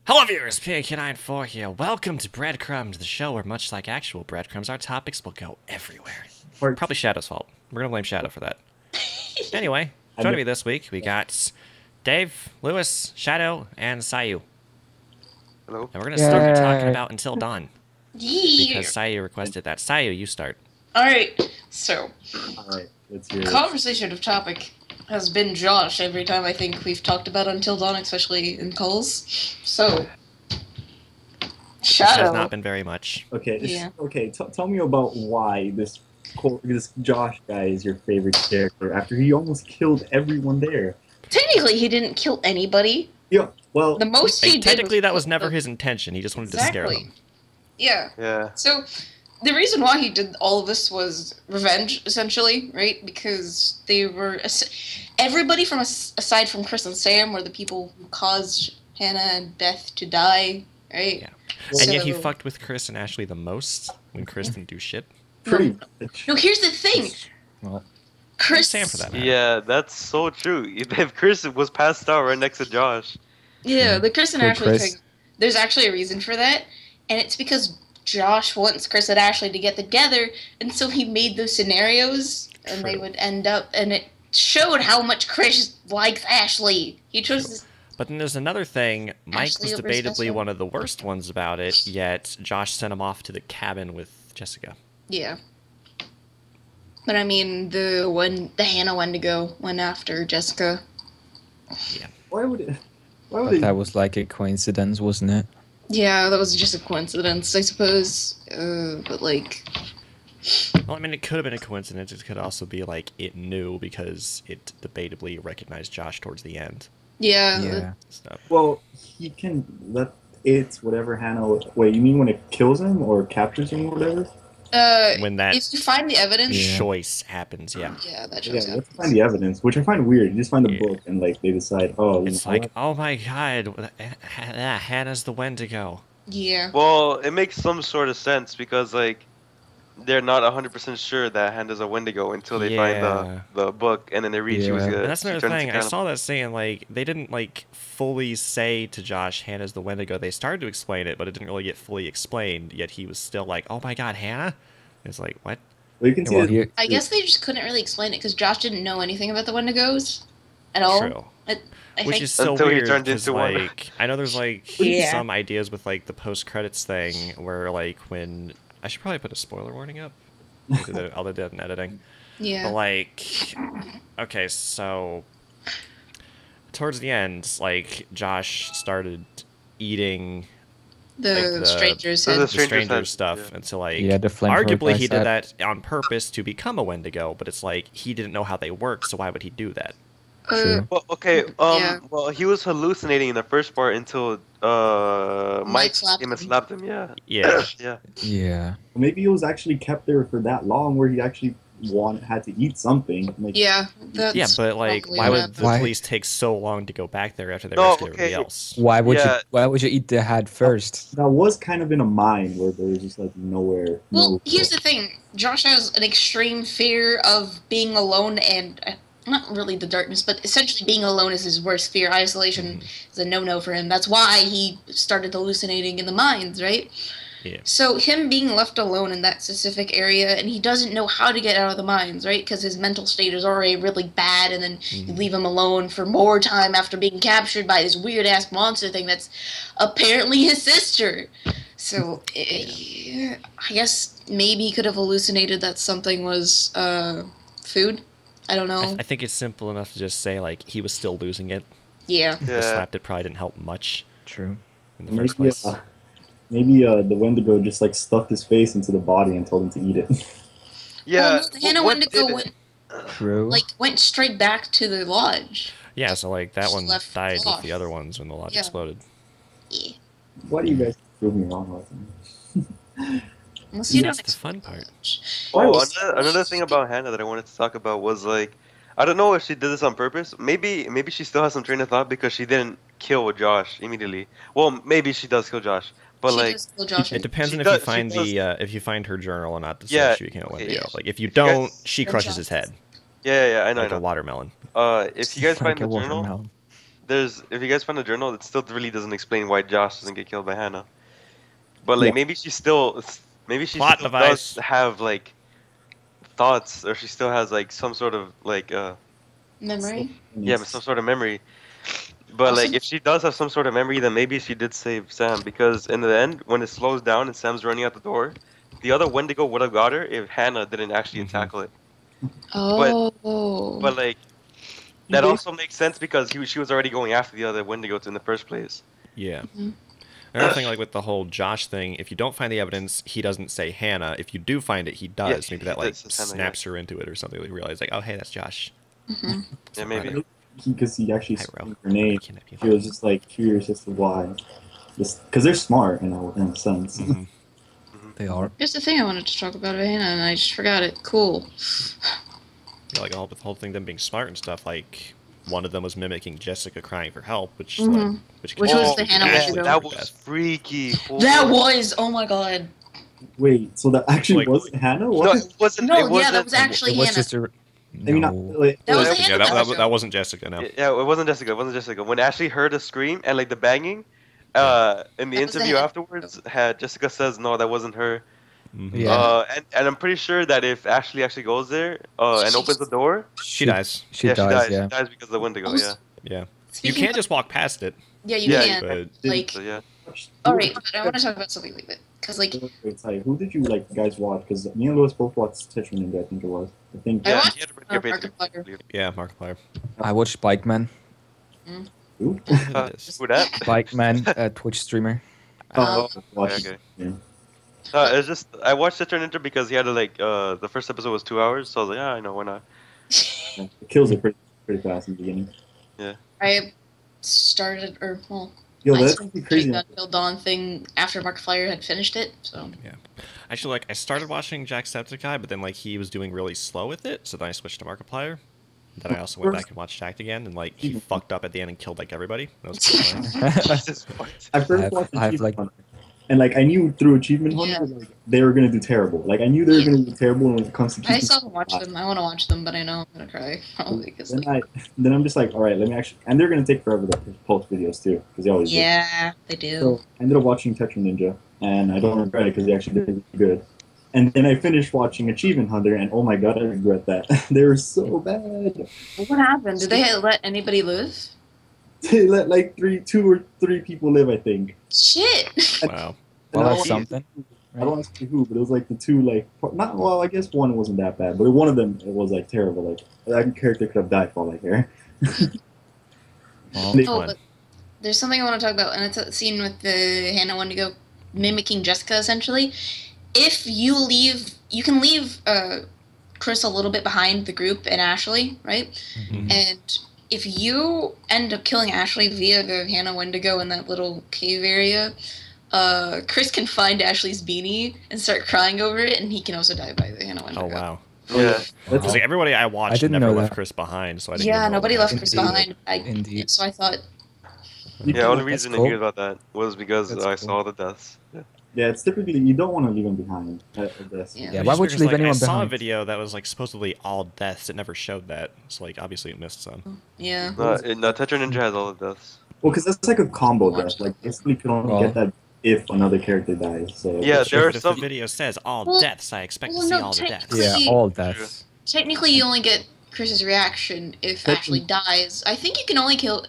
Hello viewers, PK94 here. Welcome to Bread Crumbs, the show where, much like actual breadcrumbs, our topics will go everywhere. Probably Shadow's fault. We're gonna blame Shadow for that. Anyway, joining me this week, we got Dave, Lewis, Shadow, and Sayu. Hello. And we're gonna start talking about Until Dawn. Yeah. Because Sayu requested that. Sayu, you start. Alright, so, Let's hear it. conversation of topic has been Josh every time I think we've talked about Until Dawn, especially in calls. So, Has Shadow. not been very much. Okay, Yeah. tell me about why this Josh guy is your favorite character after he almost killed everyone there. Technically, he didn't kill anybody. Yeah, well, The most he did Technically, that was kill never them. his intention. He just wanted to scare Exactly. them. Yeah. yeah. So, the reason why he did all of this was revenge, essentially, right? Because they were... Everybody from aside from Chris and Sam were the people who caused Hannah and Beth to die, right? Yeah. Well, And yet he So- fucked with Chris and Ashley the most when Chris didn't do shit. Pretty much. No, here's the thing. Well, Chris... Sam for that matter. Yeah, that's so true. If Chris was passed out right next to Josh. Yeah, the Chris and Poor Ashley Chris. thing. There's actually a reason for that, and it's because Josh wants Chris and Ashley to get together, and so he made those scenarios, and they True. would end up, and it showed how much Chris likes Ashley. He chose this. But then there's another thing. Mike Ashley was over debatably special. one of the worst ones about it, yet Josh sent him off to the cabin with Jessica. Yeah. But I mean, the Hannah Wendigo went after Jessica. Why would it? Why would but it? that was like a coincidence, wasn't it? Yeah, that was just a coincidence, I suppose. But like, Well, I mean, it could have been a coincidence. It could also be like it knew because it debatably recognized Josh towards the end. yeah, Yeah. Stuff. Well, he can let it whatever Hannah. Wait, you mean when it kills him or captures him or whatever? When that if you find the evidence, Yeah. choice happens, yeah. yeah, that Yeah, shows you up. have to find the evidence, which I find weird. You just find the Yeah. book and like they decide, oh, you It's know, like, oh my god, Hannah's the Wendigo. Yeah. Well, it makes some sort of sense because, like, they're not 100% sure that Hannah's a Wendigo until they Yeah. find the book and then they read she was Yeah. good. And that's another thing. I saw that saying, like, they didn't, like, fully say to Josh, Hannah's the Wendigo. They started to explain it, but it didn't really get fully explained, yet he was still like, oh my god, Hannah? It's like, what? well, you can Yeah, see well, it. he- I guess they just couldn't really explain it because Josh didn't know anything about the Wendigos at all. True. I Which think is so Until he weird, turned 'cause, into one. like, I know there's, like, Yeah. some ideas with, like, the post-credits thing where, like, when... I should probably put a spoiler warning up. I'll do that in editing. yeah. But, like, okay, so towards the end, like, Josh started eating the, like the- strangers the said. the Stranger stranger said, stuff, yeah. and so, like, Yeah, the flamethrower arguably guy he said. did that on purpose to become a Wendigo, but it's like, he didn't know how they work, so why would he do that? True. Well, okay, Yeah. well, he was hallucinating in the first part until Mike slapped came and him. slapped him, yeah. Yeah. Yeah. Yeah. Maybe he was actually kept there for that long, where he actually had to eat something. Like, Yeah. That's Yeah, but, like, probably why what would the Why- police take so long to go back there after they No, rescued everybody okay. else? Why would Yeah. you? Why would you eat the head first? that was kind of in a mine where there was just like nowhere. Well, here's the thing. Josh has an extreme fear of being alone and... not really the darkness, but essentially being alone is his worst fear. Isolation is a no-no for him. That's why he started hallucinating in the mines, right? Yeah. So him being left alone in that specific area, and he doesn't know how to get out of the mines, right? Because his mental state is already really bad, and then you leave him alone for more time after being captured by this weird-ass monster thing that's apparently his sister. So, I guess maybe he could have hallucinated that something was food. I don't know. I think it's simple enough to just say, like, he was still losing it. Yeah. The Yeah. slapped it probably didn't help much True. in the first maybe, place. maybe the Wendigo just like stuffed his face into the body and told him to eat it. Yeah. Well, no, the Hannah what Wendigo did it- True. went straight back to the lodge. Yeah, so, like, that Just one left died with off. the other ones when the lodge Yeah. exploded. Yeah. Why do you guys prove me wrong all the time? Unless you That's don't the fun part. Why Oh, was- another thing about Hannah that I wanted to talk about was, like, I don't know if she did this on purpose. Maybe she still has some train of thought because she didn't kill Josh immediately. Well, maybe she does kill Josh, but She like, does kill Josh. It depends She on if does- you she find does- if you find her journal or not to Yeah, say she became a okay, Wendigo. yeah. Like, if you You guys- don't, she crushes his head yeah, I know, like I a know. watermelon. If you guys Like find the a journal, watermelon. there's if you guys find a journal, it still really doesn't explain why Josh doesn't get killed by Hannah. But like maybe she still Plot device. does have like thoughts, or she still has like some sort of like Memory. yeah, some sort of memory. But Also- like if she does have some sort of memory, then maybe she did save Sam, because in the end, when it slows down and Sam's running out the door, the other Wendigo would have got her if Hannah didn't actually tackle it. Oh. But like that also makes sense because she was already going after the other Wendigos in the first place. Yeah. Another thing, like with the whole Josh thing, if you don't find the evidence, he doesn't say Hannah. If you do find it, he does. Maybe that like snaps her into it or something. We realize like, oh hey, that's Josh. Yeah, maybe. Because he actually Hi, spoke bro. her name. He was just like curious as to why. Because they're smart in a sense. They are. Here's the thing I wanted to talk about Hannah, and I just forgot it. Cool. Yeah, like the whole thing, them being smart and stuff. Like one of them was mimicking Jessica crying for help, which like, Which was the Hannah actually Wendigo. That Beth. was freaky. That was, oh my god. Wait, so that actually Like- wasn't Hannah? No, What? it wasn't. No, it wasn't, yeah, that was actually It was Hannah. just a. I mean, No. That was the Yeah, Hannah that Wendigo. wasn't Jessica. No. Yeah, it wasn't Jessica. It wasn't Jessica. When Ashley heard a scream and like the banging, in the That was the interview Hannah. afterwards, Jessica says no, that wasn't her. Yeah. And I'm pretty sure that if Ashley actually goes there and opens the door, She dies. She yeah, dies. She Yeah. dies because of the Wendigo. Also- Yeah. Yeah. You Speaking can't of- just walk past it. Yeah, you Yeah, can. But Like, So yeah. alright, but I want to talk about something like that. Because, like, Wait, sorry, who did you like guys watch? Because me and Lewis both watched Tetra Ninja, I think it was. I think. I Yeah, watched he had a pretty good Markiplier. page. yeah, Markiplier. I watched Bikeman. Who? Who that? Bikeman, a Twitch streamer. Oh, watch. Okay. Yeah. It's just I watched Tetra Ninja because he had to like the first episode was 2 hours, so I was like, yeah, I know why not. It kills it pretty fast in the beginning. I started, or, well, Yo, I that's started actually the crazy. Gun Till Dawn thing after Markiplier had finished it, so. Actually, like I started watching Jacksepticeye, but then like he was doing really slow with it, so then I switched to Markiplier. Then I also went back and watched Jacked again, and like he fucked up at the end and killed like everybody. That was pretty funny. Jesus, what? I first I've- watched I've, Achievement like- Hunter, and like I knew through Achievement Hunter like, they were gonna do terrible. Like I knew they were gonna do terrible when it comes to. I keeping- still haven't watched them. I want to watch them, but I know I'm gonna cry. Probably, 'cause, like, Then I'm just like, all right, let me actually. And they're gonna take forever to post videos too, because they always do. yeah, they do. So I ended up watching Tetra Ninja, and I don't regret it because they actually did really good. And then I finished watching Achievement Hunter, and oh my god, I regret that. They were so bad. What happened? Did they let anybody live? They let like two or three people live, I think. Shit! Wow. And Well, I that's don't- something. I don't want to say who, but it was like the two, like, not, well, I guess one wasn't that bad, but one of them, it was like terrible. Like, that character could have died for all I care. Well, They- Oh, Fun. but there's something I want to talk about, and it's a scene with the Hannah Wendigo mimicking Jessica, essentially. If you leave, you can leave Chris a little bit behind the group and Ashley, right? And if you end up killing Ashley via the Hannah Wendigo in that little cave area, Chris can find Ashley's beanie and start crying over it, and he can also die by the Hannah Wendigo. Oh wow. Yeah. Because like everybody I watched didn't never know left that. Chris behind, so I didn't. Yeah, even know nobody what left happened. Chris behind. Indeed. So I thought, Yeah, only That's reason I cool. knew about that was because That's I cool. saw the deaths. Yeah. Yeah, it's typically, you don't want to leave them behind, I guess. Yeah. Yeah, Which why is would weird, you 'cause, leave like, anyone I saw a behind? video that was like supposedly all deaths. It never showed that, so like obviously it missed some. yeah. No, Tetra Ninja has all the deaths. Well, because that's like a combo death. Like, basically, you can only Well- get that if another character dies. So Yeah, Sure, there are but if some. the video says all Well- deaths, I expect to well, see no, all the deaths. technically- Yeah, all deaths. Technically, you only get Chris's reaction if Technically- Ashley dies. I think you can only kill.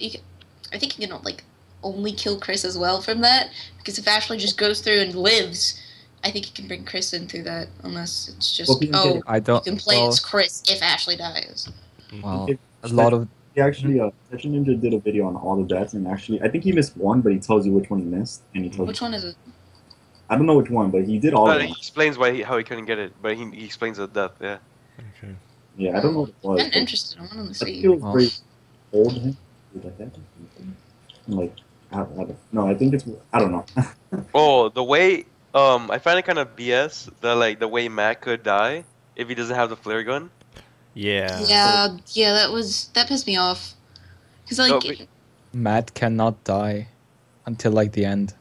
I think you can like only kill Chris as well from that, because if Ashley just goes through and lives, I think you can bring Chris in through that. Unless it's just Well, people oh, I you don't. can play Well, as Chris if Ashley dies. well, If- a lot of. he actually, Tetra Ninja did a video on all the deaths, and actually, I think he missed one, but he tells you which one he missed, and he tells Which one is it? I don't know which one, but he did all of But them. he explains why how he couldn't get it, but he explains the death. Yeah. Okay. Yeah, I don't know what it was. I'm interested. I want to I think see. it was Well. very old. Like that. Like, I don't know. I think it's. I don't know. Oh, the way I find it kind of BS that like the way Matt could die if he doesn't have the flare gun. Yeah. Yeah, that pissed me off. Cause like No, but- Matt cannot die until like the end.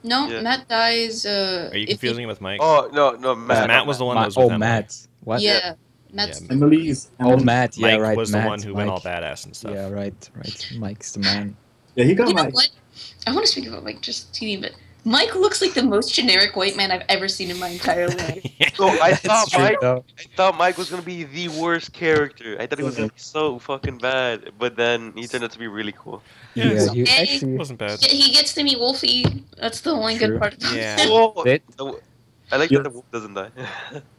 no, Yeah. Matt dies. Are you if confusing it with Mike? Oh no, Because Matt. Matt was the one that was Oh, with Emily. Matt. What? Yeah, That's Yeah. Emily's. Oh, Matt. Yeah, Mike right. was Matt, the one who went all Mike. badass and stuff. Yeah, right. Mike's the man. Yeah, he got You know my. what? I want to speak about Mike just teeny bit. Mike looks like the most generic white man I've ever seen in my entire life. So I That's thought true, Mike, though. I thought Mike was gonna be the worst character. I thought he was gonna be so fucking bad, but then he turned out to be really cool. Yeah, Yeah, he okay. actually. wasn't bad. He gets to meet Wolfie. That's the only True. good part. Yeah. Oh, Did- I like Yeah. that the wolf doesn't die.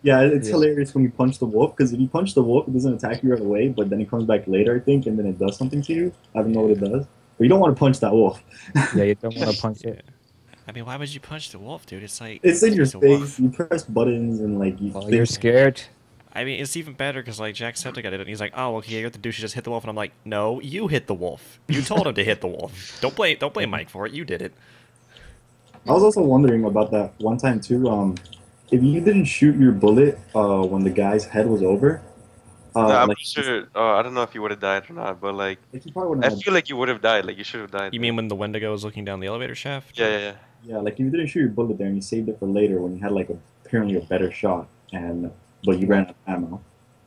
Yeah, it's Yeah. hilarious when you punch the wolf because if you punch the wolf, it doesn't attack you right away, but then it comes back later, I think, and then it does something to you. I don't know what it does, but you don't want to punch that wolf. Yeah, you don't want to punch Yeah. it. I mean, why would you punch the wolf, dude? It's like It's in your a wolf. face. You press buttons and like you. Well, you're scared. I mean, it's even better because like Jacksepticeye did it, and he's like, "Oh, okay, you have to do. She just hit the wolf," and I'm like, "No, you hit the wolf. You told him to hit the wolf. Don't blame Mike for it. You did it." I was also wondering about that one time too. If you didn't shoot your bullet when the guy's head was over, No, I'm like, sure. I don't know if you would have died or not, but like, like you probably I wouldn't. feel like you would have died. Like you should have died. You mean when the Wendigo was looking down the elevator shaft? Yeah. Yeah, like if you didn't shoot your bullet there and you saved it for later when you had like apparently a better shot, but you ran out of ammo.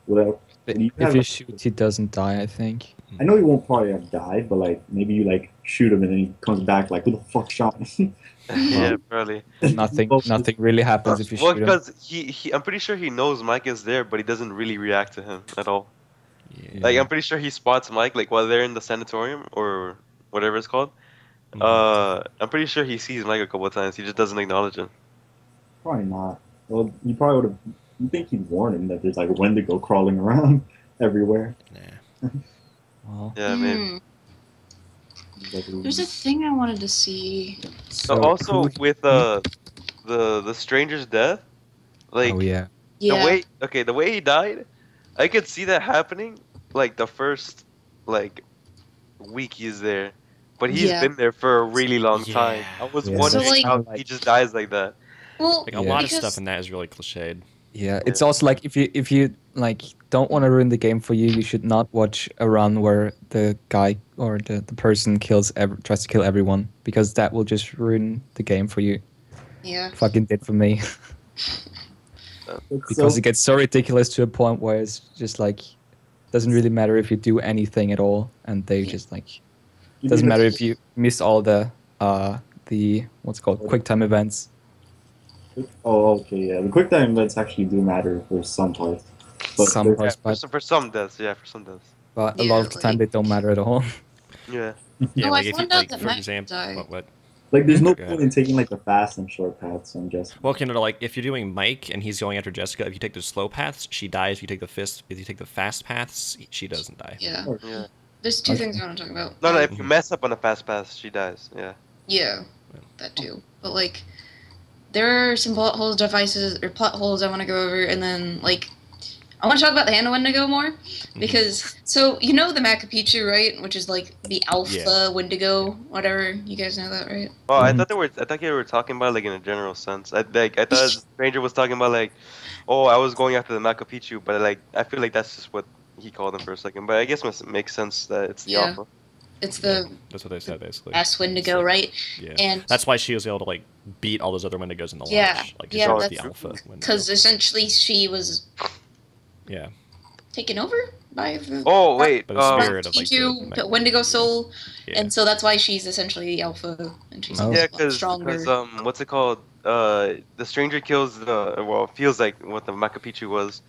Without, you If have, you shoot, he doesn't die, I think. I know he won't probably have died, but like maybe you like shoot him and then he comes back like, who the fuck shot me? Yeah, probably. Nothing really happens if you Well, shoot him. because I'm pretty sure he knows Mike is there, but he doesn't really react to him at all. Yeah. Like I'm pretty sure he spots Mike like while they're in the sanatorium or whatever it's called. Mhm. I'm pretty sure he sees Mike a couple of times. He just doesn't acknowledge him. Probably not. Well, you probably would have. You think he'd warn him that there's like a Wendigo crawling around everywhere? Nah. Well, Yeah, maybe. There's a thing I wanted to see. So also with the stranger's death, like oh yeah. Yeah. the way he died, I could see that happening like the first like week he's there, but he's Yeah. been there for a really long Yeah. time. I was Yeah. wondering So, like- how he just dies like that. Well, Like a Yeah. lot of because- stuff in that is really cliched. Yeah, it's also like if you like don't want to ruin the game for you, you should not watch a run where the guy or the person tries to kill everyone, because that will just ruin the game for you. Yeah. Fucking did for me. Because it gets so ridiculous to a point where it's just like doesn't really matter if you do anything at all, and they just like doesn't matter if you miss all the what's it called quick time events. Oh, okay, yeah. The quick time events actually do matter for some parts. But Some there's- parts, Yeah, for some deaths, for some deaths. but a Yeah, lot of the time like- they don't matter at all. Yeah. Yeah, Oh, I like if you, found out like that for Mike example, died. what? like, there's no Go point ahead. in taking like the fast and short paths. I'm guessing. Well, kind of like if you're doing Mike and he's going after Jessica, if you take the slow paths, she dies. If you take the fast paths, she doesn't die. Yeah. Yeah. There's two Okay. things I want to talk about. No, if you mess up on a fast pass, she dies. Yeah. Yeah, that too. But like, there are some plot holes, plot holes I want to go over, and then like, I want to talk about the Hannah Wendigo more because so you know the Macapichu, right? Which is like the alpha Wendigo, whatever. You guys know that, right? Oh, I Mhm. thought they were talking about like in a general sense. I thought the stranger was talking about like, oh, I was going after the Macapichu, but like I feel like that's just what he called him for a second. But I guess it makes sense that it's the Yeah. alpha. It's the That's what they said basically. S Wendigo, right? Yeah. And That's why she was able to like beat all those other Wendigos in the Yeah, launch. Like, yeah, she was the that's- alpha Wendigo. because essentially she was Yeah. taken over by the Oh wait, By the spirit of like Macapichu, the Wendigo soul, Yeah. and so that's why she's essentially the alpha, and she's Oh. yeah, a lot because stronger. what's it called? The stranger kills feels like what the Macapichu was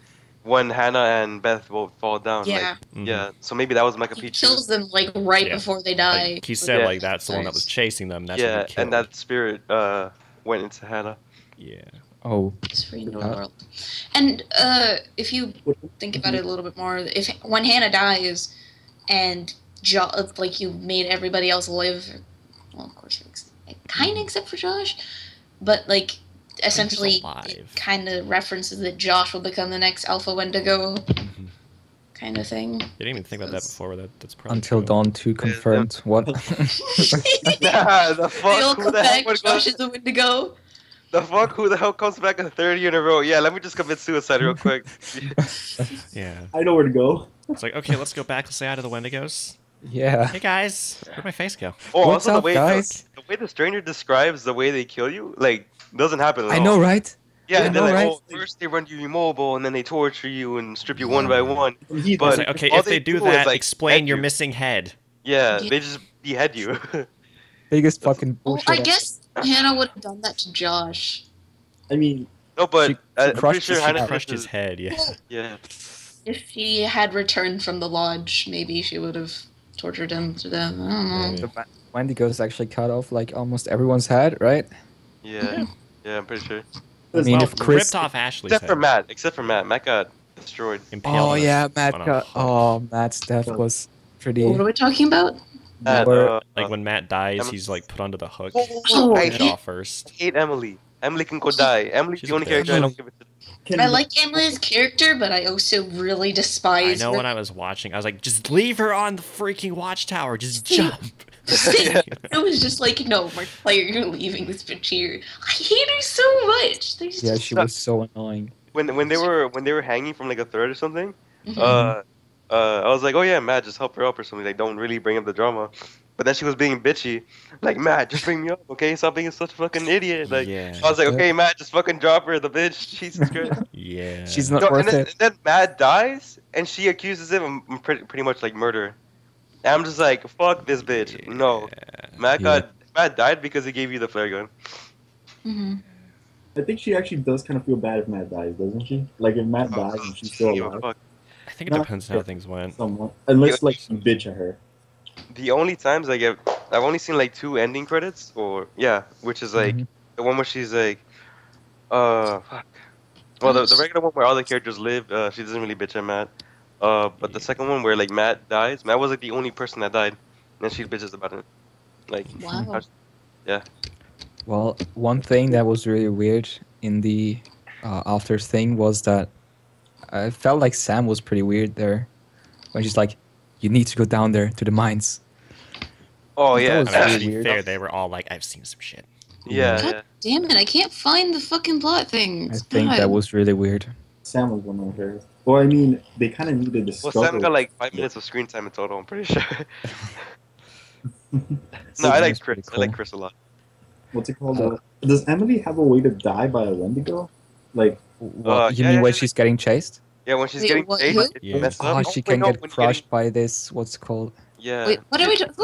when Hannah and Beth both fall down. Yeah, Mhm. Yeah. So maybe that was he Macapichu. kills them like right Yeah. before they die. Like he said, Yeah. like that's the one that was chasing them. That's Yeah, what he killed. and that spirit went into Hannah. Yeah. Oh, It's free in the Yeah. world. And if you think about it a little bit more, if when Hannah dies, and like you made everybody else live, well, of course, kind of except for Josh, but like essentially, alive. it kind of references that Josh will become the next Alpha Wendigo, Mhm. kind of thing. You didn't even think about that before, but that's probably until true. Dawn 2 confirmed what? Nah, the They all fuck? Who come the hell back. would Josh go? is a Wendigo. The fuck? Who the hell comes back a third year in a row? Yeah, let me just commit suicide real quick. Yeah. I know where to go. It's like, okay, let's go back to say hi to the Wendigos. Yeah. Hey guys, where'd my face go? Oh, What's also up, guys? the way the stranger describes the way they kill you, like, doesn't happen at I all. know, right? Yeah, I they're know, like, right? oh, first they run you immobile, and then they torture you and strip you one by one. He But It's like, okay, all if they do is, that, like, explain behead your you. missing head. Yeah, Yeah. they just behead you. Biggest That's- fucking Well, bullshit. I ever. guess Hannah would have done that to Josh. I mean, No, but She I'm pretty crushed sure his Hannah head. Crushed did his head, yeah. Well, Yeah. if she had returned from the lodge, maybe she would have tortured him to death. I don't know. Maybe. The Wendigos actually cut off like almost everyone's head, right? Yeah. Yeah, I'm pretty sure. I mean, Well, if Chris. ripped off Ashley's Except for head. Matt. Except for Matt. Matt got destroyed. Impaled Oh on a- yeah, Matt on a got. hook. Oh, Matt's death was pretty. What are we talking about? Matt, Where- Like when Matt dies, Emily- he's like put onto the hook. Oh, I I Ripped hate, off first. hate Emily. Emily can go die. Emily's She's the a only bitch. character I don't give it to. can I like Emily's character, but I also really I despise know her. when I was watching, I was like, just leave her on the freaking watchtower. Just See, jump. Yeah. It was just like, no, Markiplier, you're leaving this bitch here. I hate her so much. There's Yeah, just she was so annoying. When they were hanging from like a thread or something, Mhm. I was like, oh yeah, Matt, just help her up or something. Like, don't really bring up the drama. But then she was being bitchy. Like, Matt, just bring me up, okay? Stop being such a fucking idiot. Like, Yeah. I was like, Yeah. okay, Matt, just fucking drop her, the bitch. Jesus Christ. Yeah. She's not No, worth and it. then Matt dies, and she accuses him of pretty much like murder. And I'm just like, fuck this bitch. No, Matt Matt died because he gave you the flare gun. Mhm. I think she actually does kind of feel bad if Matt dies, doesn't she? Like if Matt dies and she's still Give a alive, fuck. I think it depends on how things went. someone unless like you bitch at her. The only times I've only seen like 2 ending credits, or yeah, which is like Mhm. the one where she's like, fuck. Well, the regular one where all the characters live, she doesn't really bitch at Matt. But the second one where like Matt dies, Matt was like the only person that died, and she bitches about it. Like, Wow. Well, one thing that was really weird in the after thing was that I felt like Sam was pretty weird there when she's like, "You need to go down there to the mines." oh That yeah, was I mean, really to be weird. fair, they were all like, I've seen some shit. yeah, God damn it, I can't find the fucking plot I things. think God. that was really weird. Sam was one of her. Or I mean, they kind of needed to Well, struggle. Sam got like 5 minutes of screen time in total. I'm pretty sure. No, Sam I like was pretty Chris. I like cool. Chris a lot. What's it called? Does Emily have a way to die by a Wendigo? Like, What, you yeah, mean yeah, when yeah. she's getting chased? Yeah, when she's Wait, getting what, chased, who? it's Yeah. messed Oh, up. she Wait, can no, get when crushed by this. What's it called? Yeah. Wait, what are we talking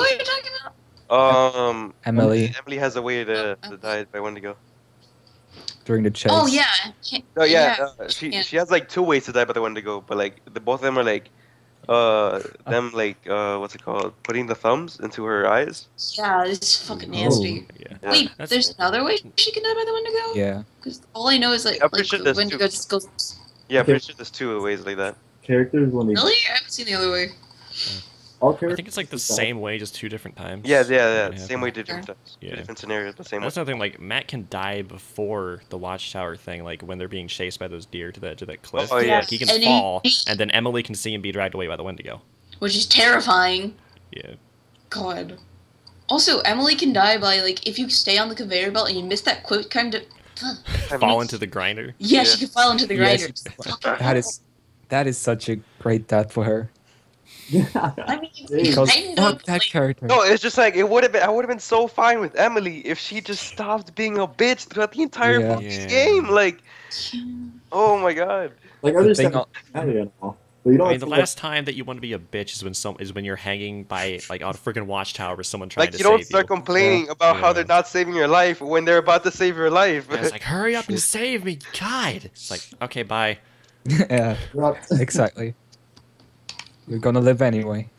about? Emily Emily has a way to die by Wendigo. during the chase. Oh, yeah. No, yeah, she yeah. has like 2 ways to die by the Wendigo, but like both of them are like, them like what's it called? Putting the thumbs into her eyes. Yeah, it's fucking nasty. Yeah. Yeah. Wait, That's- there's another way she can die by the Wendigo? Yeah. Because all I know is like, I'm pretty sure the there's Wendigo two. just goes. Yeah, I'm Okay. pretty sure there's 2 ways like that. characters when they Really? I haven't seen the other way. all I characters. think it's like the same way, just 2 different times. Yeah, Yeah. same way, different Sure. times, Yeah. different scenarios, the same way. That's another thing. Like Matt can die before the watchtower thing, like when they're being chased by those deer to the edge of that cliff. Oh, yeah. Like, he can And fall, he- and then Emily can see him be dragged away by the Wendigo. Which is terrifying. Yeah. God. Also, Emily can die by, like, if you stay on the conveyor belt and you miss that quick kind of. Fall into the grinder. Yeah, Yeah. she can fall into the Yes, grinder. that is such a great death for her. I mean, Because I know, fuck that like, character. No, it's just like I would have been so fine with Emily if she just stopped being a bitch throughout the entire Yeah. fucking Yeah. game. Like, oh my god. like The others thing have and all. But you don't I mean, have the to, last time that you want to be a bitch is when you're hanging by like on a freaking watchtower with someone trying Like, to you don't save start you. complaining about how Yeah. they're not saving your life when they're about to save your life. Yeah, it's like, hurry up and save me, God. It's like, okay, bye. Yeah, like, exactly. You're gonna live anyway.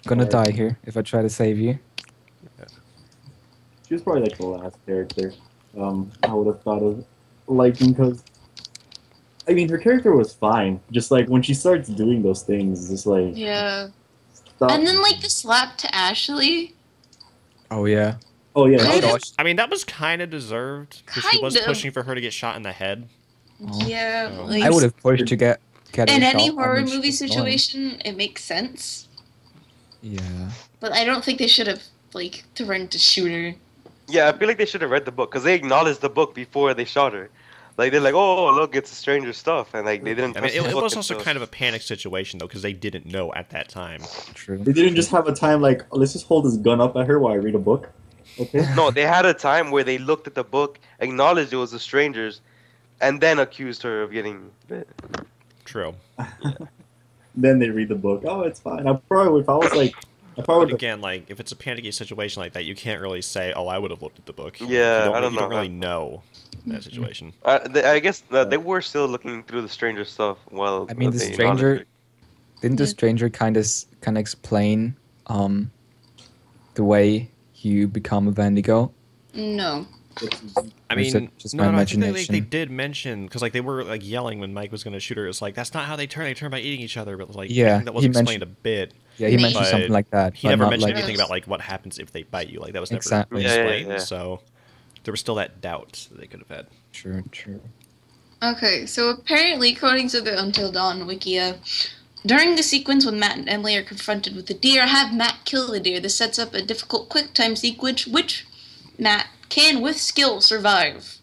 Gonna die here if I try to save you. she was probably like the last character I would have thought of liking because I mean her character was fine. Just like when she starts doing those things, it's just like yeah. stop. And then, like, the slap to Ashley. Oh yeah. oh yeah, Kind of- I mean, that was kind of deserved because she was Kind of. pushing for her to get shot in the head. Oh. Yeah. Oh. Like, I would have pushed to get in her any shot. I horror mean, she movie was annoying. situation, it makes sense. Yeah. But I don't think they should have, like, threatened to shoot her. Yeah, I feel like they should have read the book because they acknowledged the book before they shot her. Like, they're like, oh, look, it's stranger stuff, and like they didn't. I mean, touch the it book was also until- kind of a panic situation though because they didn't know at that time. True. they didn't just have a time like let's just hold this gun up at her while I read a book. Okay. No, they had a time where they looked at the book, acknowledged it was the strangers, and then accused her of getting bit. True. Then they read the book. Oh, it's fine. I probably, if I was like, I probably But would. again, like if it's a panicky situation like that, you can't really say, "Oh, I would have looked at the book." Like, Yeah, you I don't don't know. really know in that situation. I guess they were still looking through the stranger stuff while I mean, the they stranger acknowledged didn't the Yeah. stranger kind of explain the way you become a Wendigo? No. I Or is mean, it just no, my no, I think they imagination? did mention because like they were like yelling when Mike was going to shoot her. It's like that's not how they turn. They turn by eating each other. But like I Yeah, think that was he explained a bit. Yeah, he mentioned But something like that. He but never not mentioned like, anything about like what happens if they bite you. Like that was never Exactly. Yeah, yeah, explained. yeah. So there was still that doubt that they could have had. True, true. Okay, so apparently, according to the Until Dawn Wikia, during the sequence when Matt and Emily are confronted with the deer, have Matt kill the deer. This sets up a difficult quick time sequence, which Matt can, with skill, survive.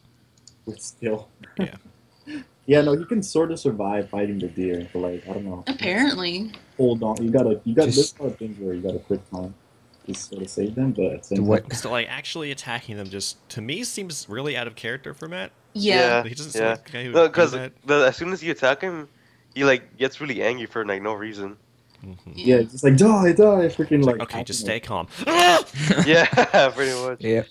With skill. Yeah. Yeah, no, you can sort of survive fighting the deer, but like I don't know. Apparently. Hold on, you got. Just- There's a lot of things where you got to quick time to sort of save them, but at the The same way, time, So like actually attacking them just to me seems really out of character for Matt. Yeah. He doesn't seem Yeah. like the guy who would do Because that. as soon as you attack him, he like gets really angry for like no reason. yeah, it's just like die, freaking It's like. like, okay, just stay like, calm. Yeah, pretty much. yeah, You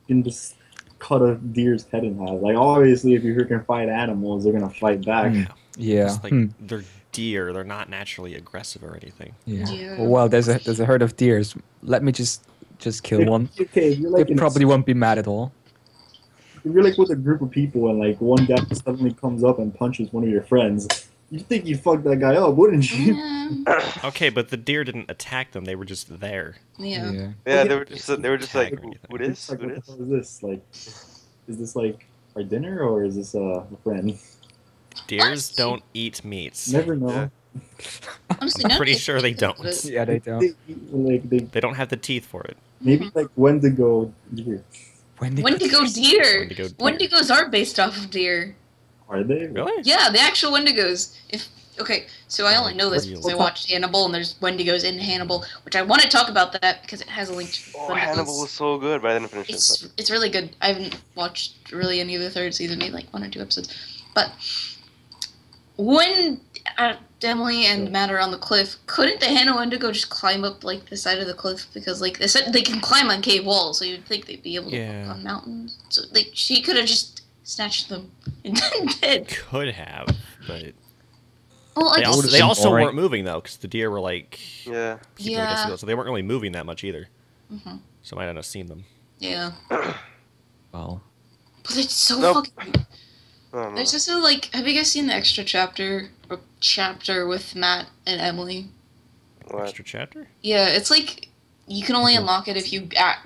can just cut a deer's head in half. Like obviously, if you freaking fight animals, they're gonna fight back. Hmm. yeah. It's like they're deer. They're not naturally aggressive or anything. Yeah. Yeah. Well, there's a herd of deers. Let me just kill one. Okay, if you're like They probably won't be mad at all. if you're like with a group of people and like one guy suddenly comes up and punches one of your friends, you think you fucked that guy up, wouldn't you? Yeah. Okay, but the deer didn't attack them. They were just there. Yeah. Yeah, they were just like, Tag or who anything. It's this? like, Who what the this? hell is this? Like, is this like our dinner or is this a friend? Deers don't eat meats. Never know. Honestly, I'm none pretty of it- sure they don't. Yeah, they don't. They don't have the teeth for it. Maybe like Wendigo deer. Wendigo deer. Wendigo deer. Wendigos are based off of deer. Are they? Really? Yeah, the actual Wendigos. So I only know this because I watched Hannibal, and there's Wendigos in Hannibal, which I want to talk about that because it has a link to Oh, Wendigos. Hannibal was so good, but I didn't finish it. It's really good. I haven't watched really any of the third season, maybe like 1 or 2 episodes. But when Emily and Matt are on the cliff, couldn't the Hannah Wendigo just climb up like the side of the cliff? Because like they said they can climb on cave walls, so you'd think they'd be able to Yeah. walk on mountains. So like she could have just snatched them and did. Could have, but Well, like they also boring. weren't moving though, because the deer were like Yeah. keeping against the Yeah. wheel, so they weren't really moving that much either. Mhm. So I might not have seen them. Yeah. Well, But it's so Nope. fucking. I don't know. There's also like, have you guys seen the extra chapter with Matt and Emily? What? Extra chapter? Yeah, it's like you can only unlock it if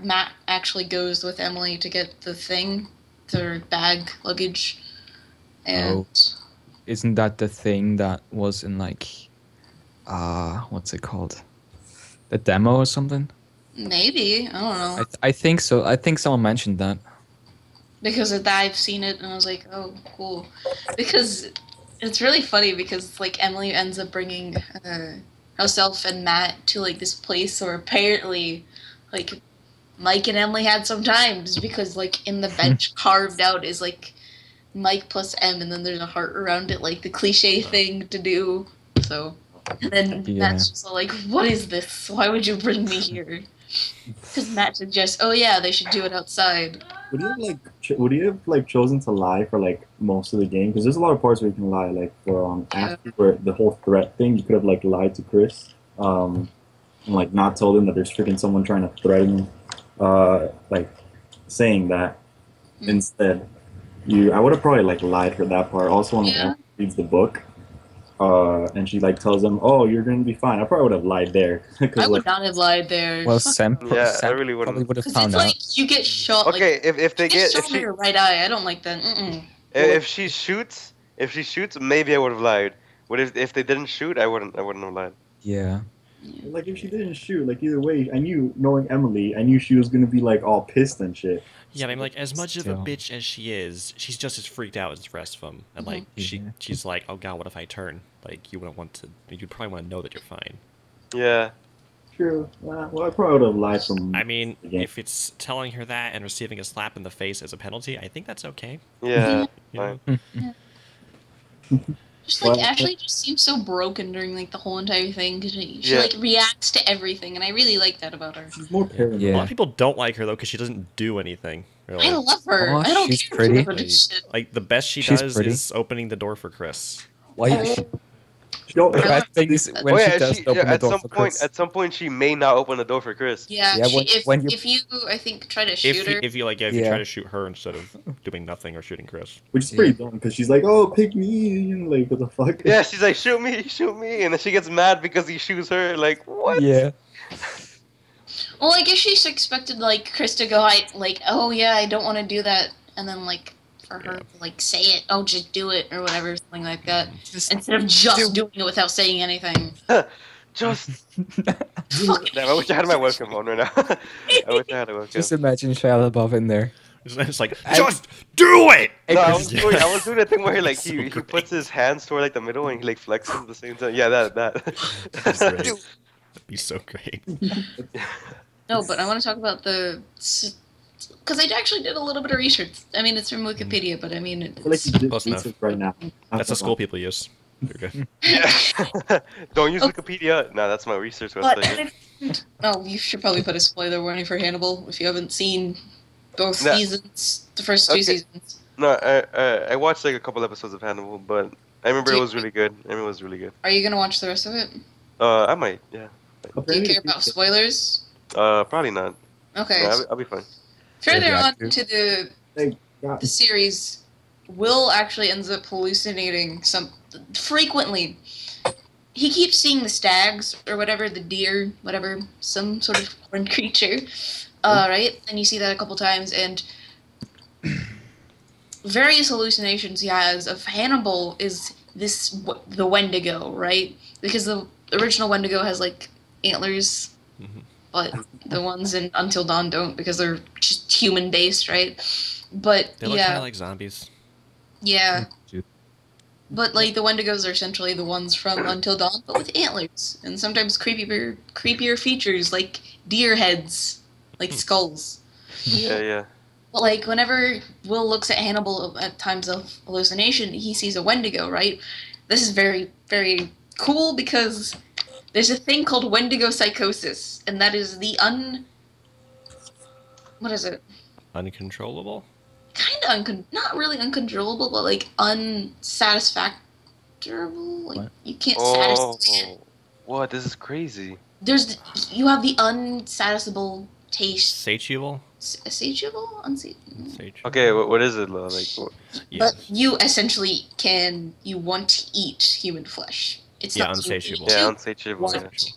Matt actually goes with Emily to get the thing, their bag luggage, and isn't that the thing that was in like, what's it called? The demo or something? maybe I don't know I think so. I think someone mentioned that. because I've seen it and I was like, oh, cool, because it's really funny because like Emily ends up bringing herself and Matt to like this place where apparently like Mike and Emily had some times because like in the bench carved out is like Mike plus M and then there's a heart around it, like the cliche thing to do. So and then Yeah. Matt's just like, what is this? Why would you bring me here? Because Matt suggests, oh yeah, they should do it outside. Would you have like chosen to lie for like most of the game? Because there's a lot of parts where you can lie. Like for after where the whole threat thing, you could have like lied to Chris, and like not told him that there's freaking someone trying to threaten him, like saying that instead. I would have probably like lied for that part. Also, when Yeah. Emily reads the book, and she like tells him, "Oh, you're gonna be fine." I probably would have lied there. I Because would like, not have lied there. Well, Sam, Yeah, I Sam really wouldn't. probably would have Because found it's out. like you get shot. Okay, Like, if they you get get shot in your right eye. I don't like that. if she shoots, maybe I would have lied. But if they didn't shoot, I wouldn't have lied. Yeah. like if she didn't shoot, like either way, I knew knowing Emily, I knew she was gonna be like all pissed and shit. Yeah, I mean, like as much of a Still. bitch as she is, she's just as freaked out as the rest of them. And like Mhm. she's like, oh god, what if I turn? Like you wouldn't want to. You'd probably want to know that you're fine. Yeah. True. Well, I probably would have lied from. I mean, the game. if it's telling her that and receiving a slap in the face as a penalty, I think that's okay. Yeah. You know? Just like Well, Ashley just seems so broken during like the whole entire thing because she Yeah. like reacts to everything, and I really like that about her. She's more paranoid. A lot Yeah. of people don't like her though because she doesn't do anything. Really. I love her. Oh, I don't she's care pretty. if she never does shit. Like the best she She's does pretty. is opening the door for Chris. Why? She don't, The bad thing is when Oh she yeah, does open the at door some for point, Chris. at some point, she may not open the door for Chris. Yeah, Yeah, when you- if you I think try to shoot her. If you like, if you Yeah. try to shoot her instead of doing nothing or shooting Chris. which is pretty dumb because she's like, "Oh, pick me!" And like, what the fuck? Yeah, she's like, shoot me, and then she gets mad because he shoots her. Like, what? Yeah. Well, I guess she's expected like Chris to go like, oh yeah, I don't want to do that, and then like for her to like say it, oh just do it or whatever, something like that, instead of just doing it without saying anything. Just. Fuck. Damn, I wish I had my webcam on right now. I wish I had a webcam. Just imagine Shia LaBeouf in there. It's like, just do it! No, I was doing the thing where That's he so he great. puts his hands toward like the middle and he like flexes at the same time. Yeah, that. That's great. That'd be so great. No, but I want to talk about because I actually did a little bit of research. I mean, it's from Wikipedia, but I mean, I feel like it's, you did Close enough. research right now. That's the school people use. You're good. Yeah. Don't use Oh. Wikipedia. No, that's my research but website. oh, you should probably put a spoiler warning for Hannibal if you haven't seen both No. seasons, the first two Okay. seasons. No, I watched like a couple episodes of Hannibal, but I remember it was really good. I remember it was really good. Are you gonna watch the rest of it? I might. Yeah. Do you care about spoilers? Probably not. Okay. No, I'll be fine. Further Yeah, on yeah. to the Thank God. the series, Will actually ends up hallucinating frequently. He keeps seeing the stags or whatever, the deer, whatever, some sort of horned creature, right? And you see that a couple times, and various hallucinations he has of Hannibal is the Wendigo, right? Because the original Wendigo has like antlers, Mhm. but the ones in Until Dawn don't because they're just human based, right? But They look yeah, kind of like zombies. yeah. Dude. But like the Wendigos are essentially the ones from Until Dawn, but with antlers and sometimes creepier features like deer heads, like skulls. Yeah. But like whenever Will looks at Hannibal at times of hallucination, he sees a Wendigo, right? This is very, very cool because there's a thing called Wendigo psychosis, and that is the what is it? Uncontrollable? Kind of not really uncontrollable, but like unsatisfactory. Like What? you can't satisfy it. Oh, what? This is crazy. You have the unsatisfiable taste. Satiable? Satiable? Satiable. Okay, what is it, Lo? Like, what? Yeah. But you essentially you want to eat human flesh. It's Yeah, not unsatiable. Yeah, You unsatiable. want Yeah. to.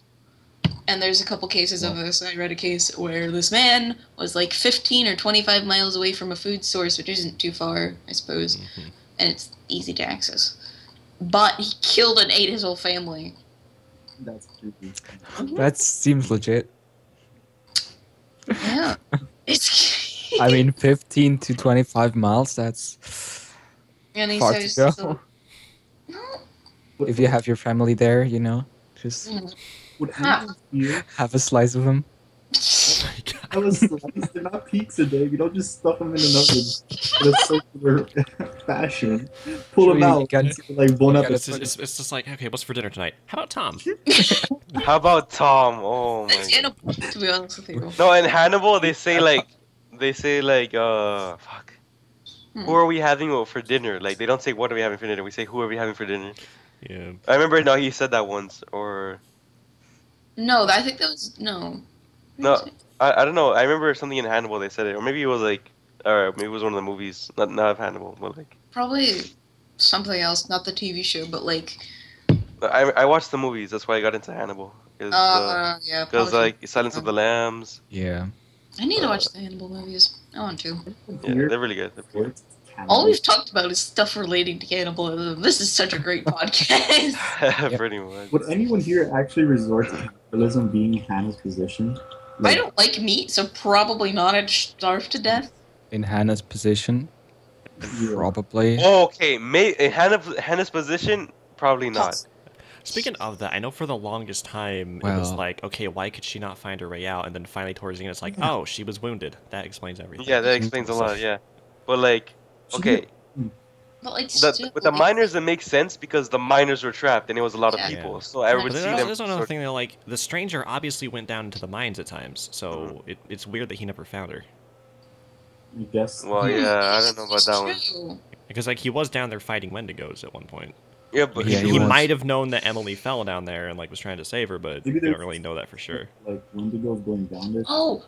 And there's a couple cases of this. I read a case where this man was like 15 or 25 miles away from a food source, which isn't too far, I suppose, Mhm. and it's easy to access. But he killed and ate his whole family. That's creepy. That seems legit. Yeah. It's. I mean, 15 to 25 miles, that's and he far to says, go. no. If you have your family there, you know, just Would anyone here have a slice of them. Oh my God. have a slice? They're not pizza, Dave. You don't just stuff them in an oven in a circular fashion. Pull them Sure, you out, can- like bone Oh up. God, it's just like, okay, what's for dinner tonight? How about Tom? How about Tom? Oh my. It's God. Hannibal, to be honest with you. No, in Hannibal they say like, fuck. Hmm. Who are we having for dinner? Like they don't say what are we having for dinner. We say who are we having for dinner. Yeah. I remember no, he said that once or No, I think that was no. no. I don't know. I remember something in Hannibal they said it, or maybe it was like, or maybe it was one of the movies, not of Hannibal, but like. Probably something else, not the TV show, but like. I watched the movies. That's why I got into Hannibal. Yeah. Because probably. like Silence of the Lambs. Yeah. I need to watch the Hannibal movies. I want to. Yeah, they're really good. They're pretty All we've talked about is stuff relating to cannibalism. This is such a great podcast. good. Pretty much. Would anyone here actually resort to cannibalism being Hannah's position? I don't like meat, so probably not. I'd starve to death. In Hannah's position, Yeah. probably. Oh, okay, in Hannah's position, probably not. Speaking of that, I know for the longest time it was like, okay, why could she not find her way out? And then finally towards the end, it's like, oh, she was wounded. That explains everything. Yeah, that explains a lot. Yeah, but like, okay, But like, with the miners, it makes sense because the miners were trapped and it was a lot of people, so I would But see them. there's another thing that, like, the stranger obviously went down into the mines at times, so it's weird that he never found her. I guess. Well, yeah, I don't know about that one. Because like he was down there fighting Wendigos at one point. Yeah, but he might have known that Emily fell down there and like was trying to save her, but we don't really know that for sure. Like Wendigos going down there. Oh!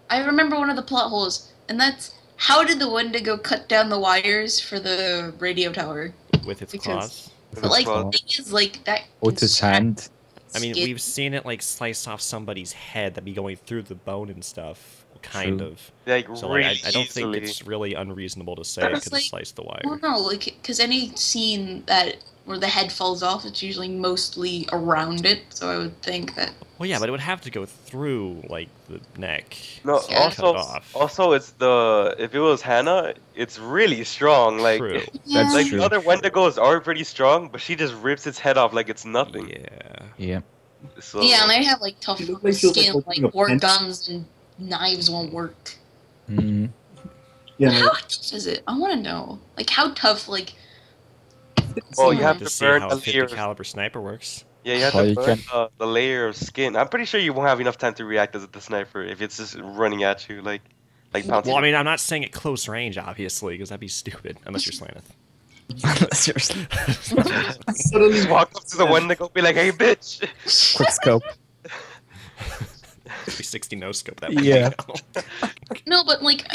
I remember one of the plot holes, and that's how did the Wendigo cut down the wires for the radio tower? With its claws. But like the thing is, like that. With his hand. I mean, we've seen it like slice off somebody's head that be going through the bone and stuff. Kind of. Like, so like, I don't think it's really unreasonable to say it could have sliced the wire. Well, no, like, because any scene that where the head falls off, it's usually mostly around it. So I would think that. Well, yeah, but it would have to go through like the neck. No, also it's if it was Hannah, it's really strong. Like, true. That's like true. the other Wendigos are pretty strong, but she just rips its head off like it's nothing. Yeah. So, yeah, and they have like tough skin, like war guns and knives won't work. Mm-hmm. Yeah. How tough is it? I want to know. Like, how tough, like... Well, you have to see burn how a 50 caliber sniper works. Yeah, you have to burn the layer of skin. I'm pretty sure you won't have enough time to react as the sniper if it's just running at you, like bouncing. Well, I mean, I'm not saying at close range, obviously, because that'd be stupid, unless you're Slaneth. Seriously. Suddenly walk up to the Wendigo, be like, "Hey, bitch!" Quick scope. 360 no scope that. Yeah. No, but like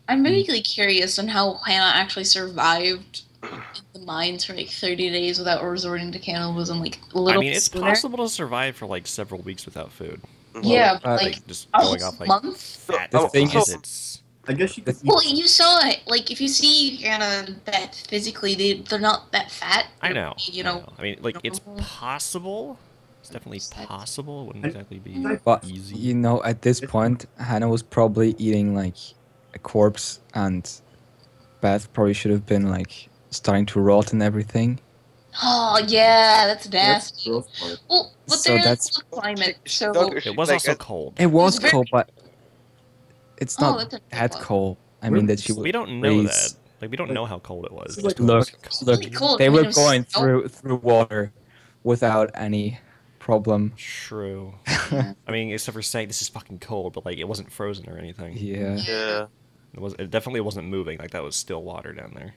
I'm vaguely curious on how Hannah actually survived in the mines for like 30 days without resorting to cannibalism. Like a little. I mean, it's possible to survive for like several weeks without food. Yeah, but like just going off like month. Fat The thing is, it's. I guess you could. Well, you saw it. Like, if you see Hannah that physically, they're not that fat. I know. You know. I mean, like, it's possible. It's definitely possible. It wouldn't exactly be but easy. You know, at this point, Hannah was probably eating like a corpse, and Beth probably should have been like starting to rot and everything. Oh yeah, that's nasty. Well, but So there's that's- a climate, so It was also cold. It was very- cold, but it's Oh, not that's a that good cold. I mean, that she would We don't know that. freeze. Like, we don't know how cold it was. Look, Just know it was cold. Really cold. They I mean, were it was going snow. through water without any problem. True. I mean, except for saying this is fucking cold, but like it wasn't frozen or anything. Yeah. Yeah. It definitely wasn't moving. Like that was still water down there.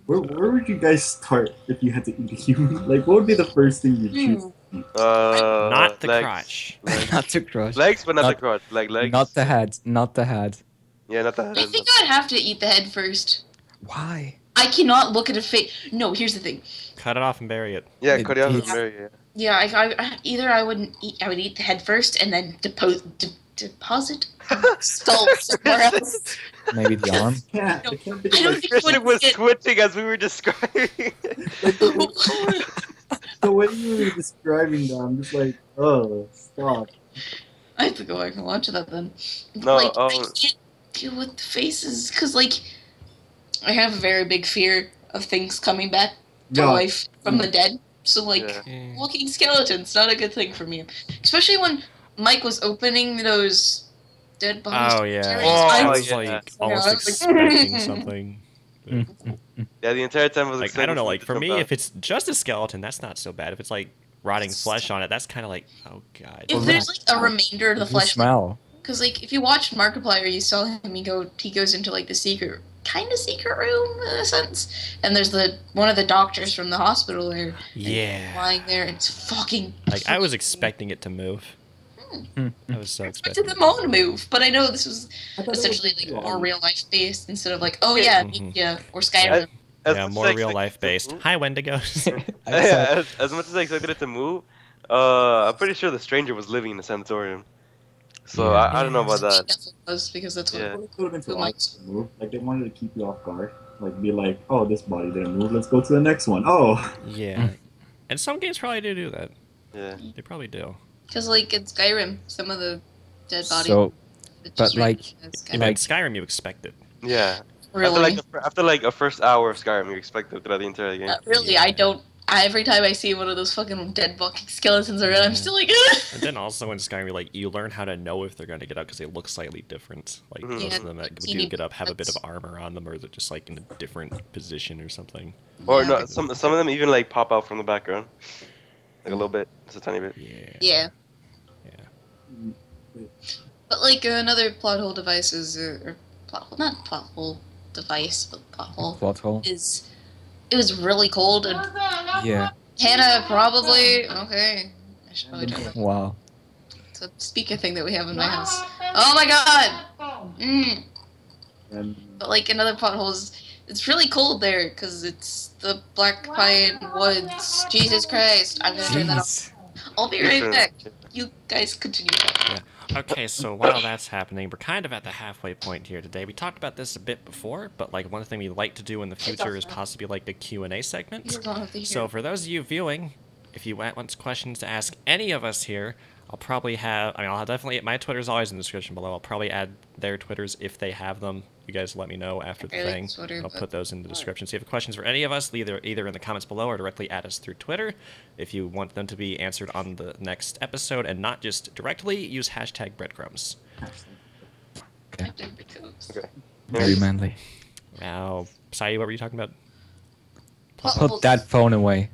where would you guys start if you had to eat a human? Like, what would be the first thing you choose? Not the legs. crotch. Not to crush. Legs, but not the Not- crotch. Like legs. Not the head. Not the head. Yeah, not the head. I think I'd have to eat the head first. Why? I cannot look at a face. No, here's the thing. Cut it off and bury it. Yeah, It- cut it out it's- very. Yeah. Yeah, either I wouldn't eat. I would eat the head first and then deposit skull somewhere else. Maybe the arm. Yeah, No, I can't I think of, don't like, think Christian was it- squinting as we were describing. the way you were describing them, I'm just like, oh, stop. I have to go back and watch that then. But, No, like, I can't deal with the faces because, like, I have a very big fear of things coming back to Yeah. life from the dead. So, like, Yeah. walking skeletons not a good thing for me. Especially when Mike was opening those dead bodies. Oh yeah. Oh, I was yeah. like I almost was like- expecting something. Yeah, the entire time I was Like excited I don't know. for it Like to for come me, back. if it's just a skeleton, that's not so bad. If it's like rotting flesh on it, that's kind of like, oh god. If there's, like, a remainder of the You flesh, smell. because, like, if you watched Markiplier, you saw him, he goes into, like, the secret room, in a sense. And there's one of the doctors from the hospital there. Yeah. Lying there, and it's fucking... Like I was expecting it to move. I was so I expecting. expected them all to move, but I know this was I thought that essentially was like wrong. more real life based instead of like, oh yeah, Mhm. yeah, or Skyrim. As Yeah, much more as I real expected life it to based. move- Hi, Wendigos. Yeah, as much as I expected it to move, I'm pretty sure the stranger was living in the sanatorium. So Yeah. I don't know about that. Definitely was because that's what. Yeah. It would have been too Who obvious to move. Like, they wanted to keep you off guard. Like, be like, oh, this body didn't move. Let's go to the next one. Oh. Yeah. And some games probably do that. Yeah. They probably do. Because like in Skyrim, some of the dead bodies. So, that but, just like, ran as Yeah, Skyrim. but in Skyrim, you expect it. Yeah. really, After like a first hour of Skyrim, you expect it throughout the entire game. not really. Yeah. I don't every time I see one of those fucking dead walking skeletons around, I'm still like, And then also in Skyrim, like, you learn how to know if they're going to get up because they look slightly different. Like, most of them that do get up have a bit of armor on them, or they're just, like, in a different position or something. Or no, some of them even, like, pop out from the background. Like, a little bit. Just a tiny bit. Yeah. But, like, another plot hole device is... or plot hole, not plot hole device, but plot hole. Is... It was really cold. And Yeah. Hannah probably... Okay. I should probably do that. Wow. It's a speaker thing that we have in my house. Oh my god! But, like, another plot hole is... It's really cold there, because it's the Black Pine Woods. Jesus Christ. I'm gonna turn that off. I'll be right back. You guys continue. Yeah. Okay, so while that's happening, we're kind of at the halfway point here today. We talked about this a bit before, but like one thing we'd like to do in the future is possibly like the Q&A segment. So for those of you viewing, if you want questions to ask any of us here, I'll probably have, I'll definitely, my Twitter's always in the description below. I'll probably add their Twitters if they have them. You guys let me know after the thing. I'll put those in the description. So if you have questions for any of us, either in the comments below or directly at us through Twitter. If you want them to be answered on the next episode and not just directly, use hashtag breadcrumbs. Okay. Very manly. Now, Sai, what were you talking about? Put that phone away.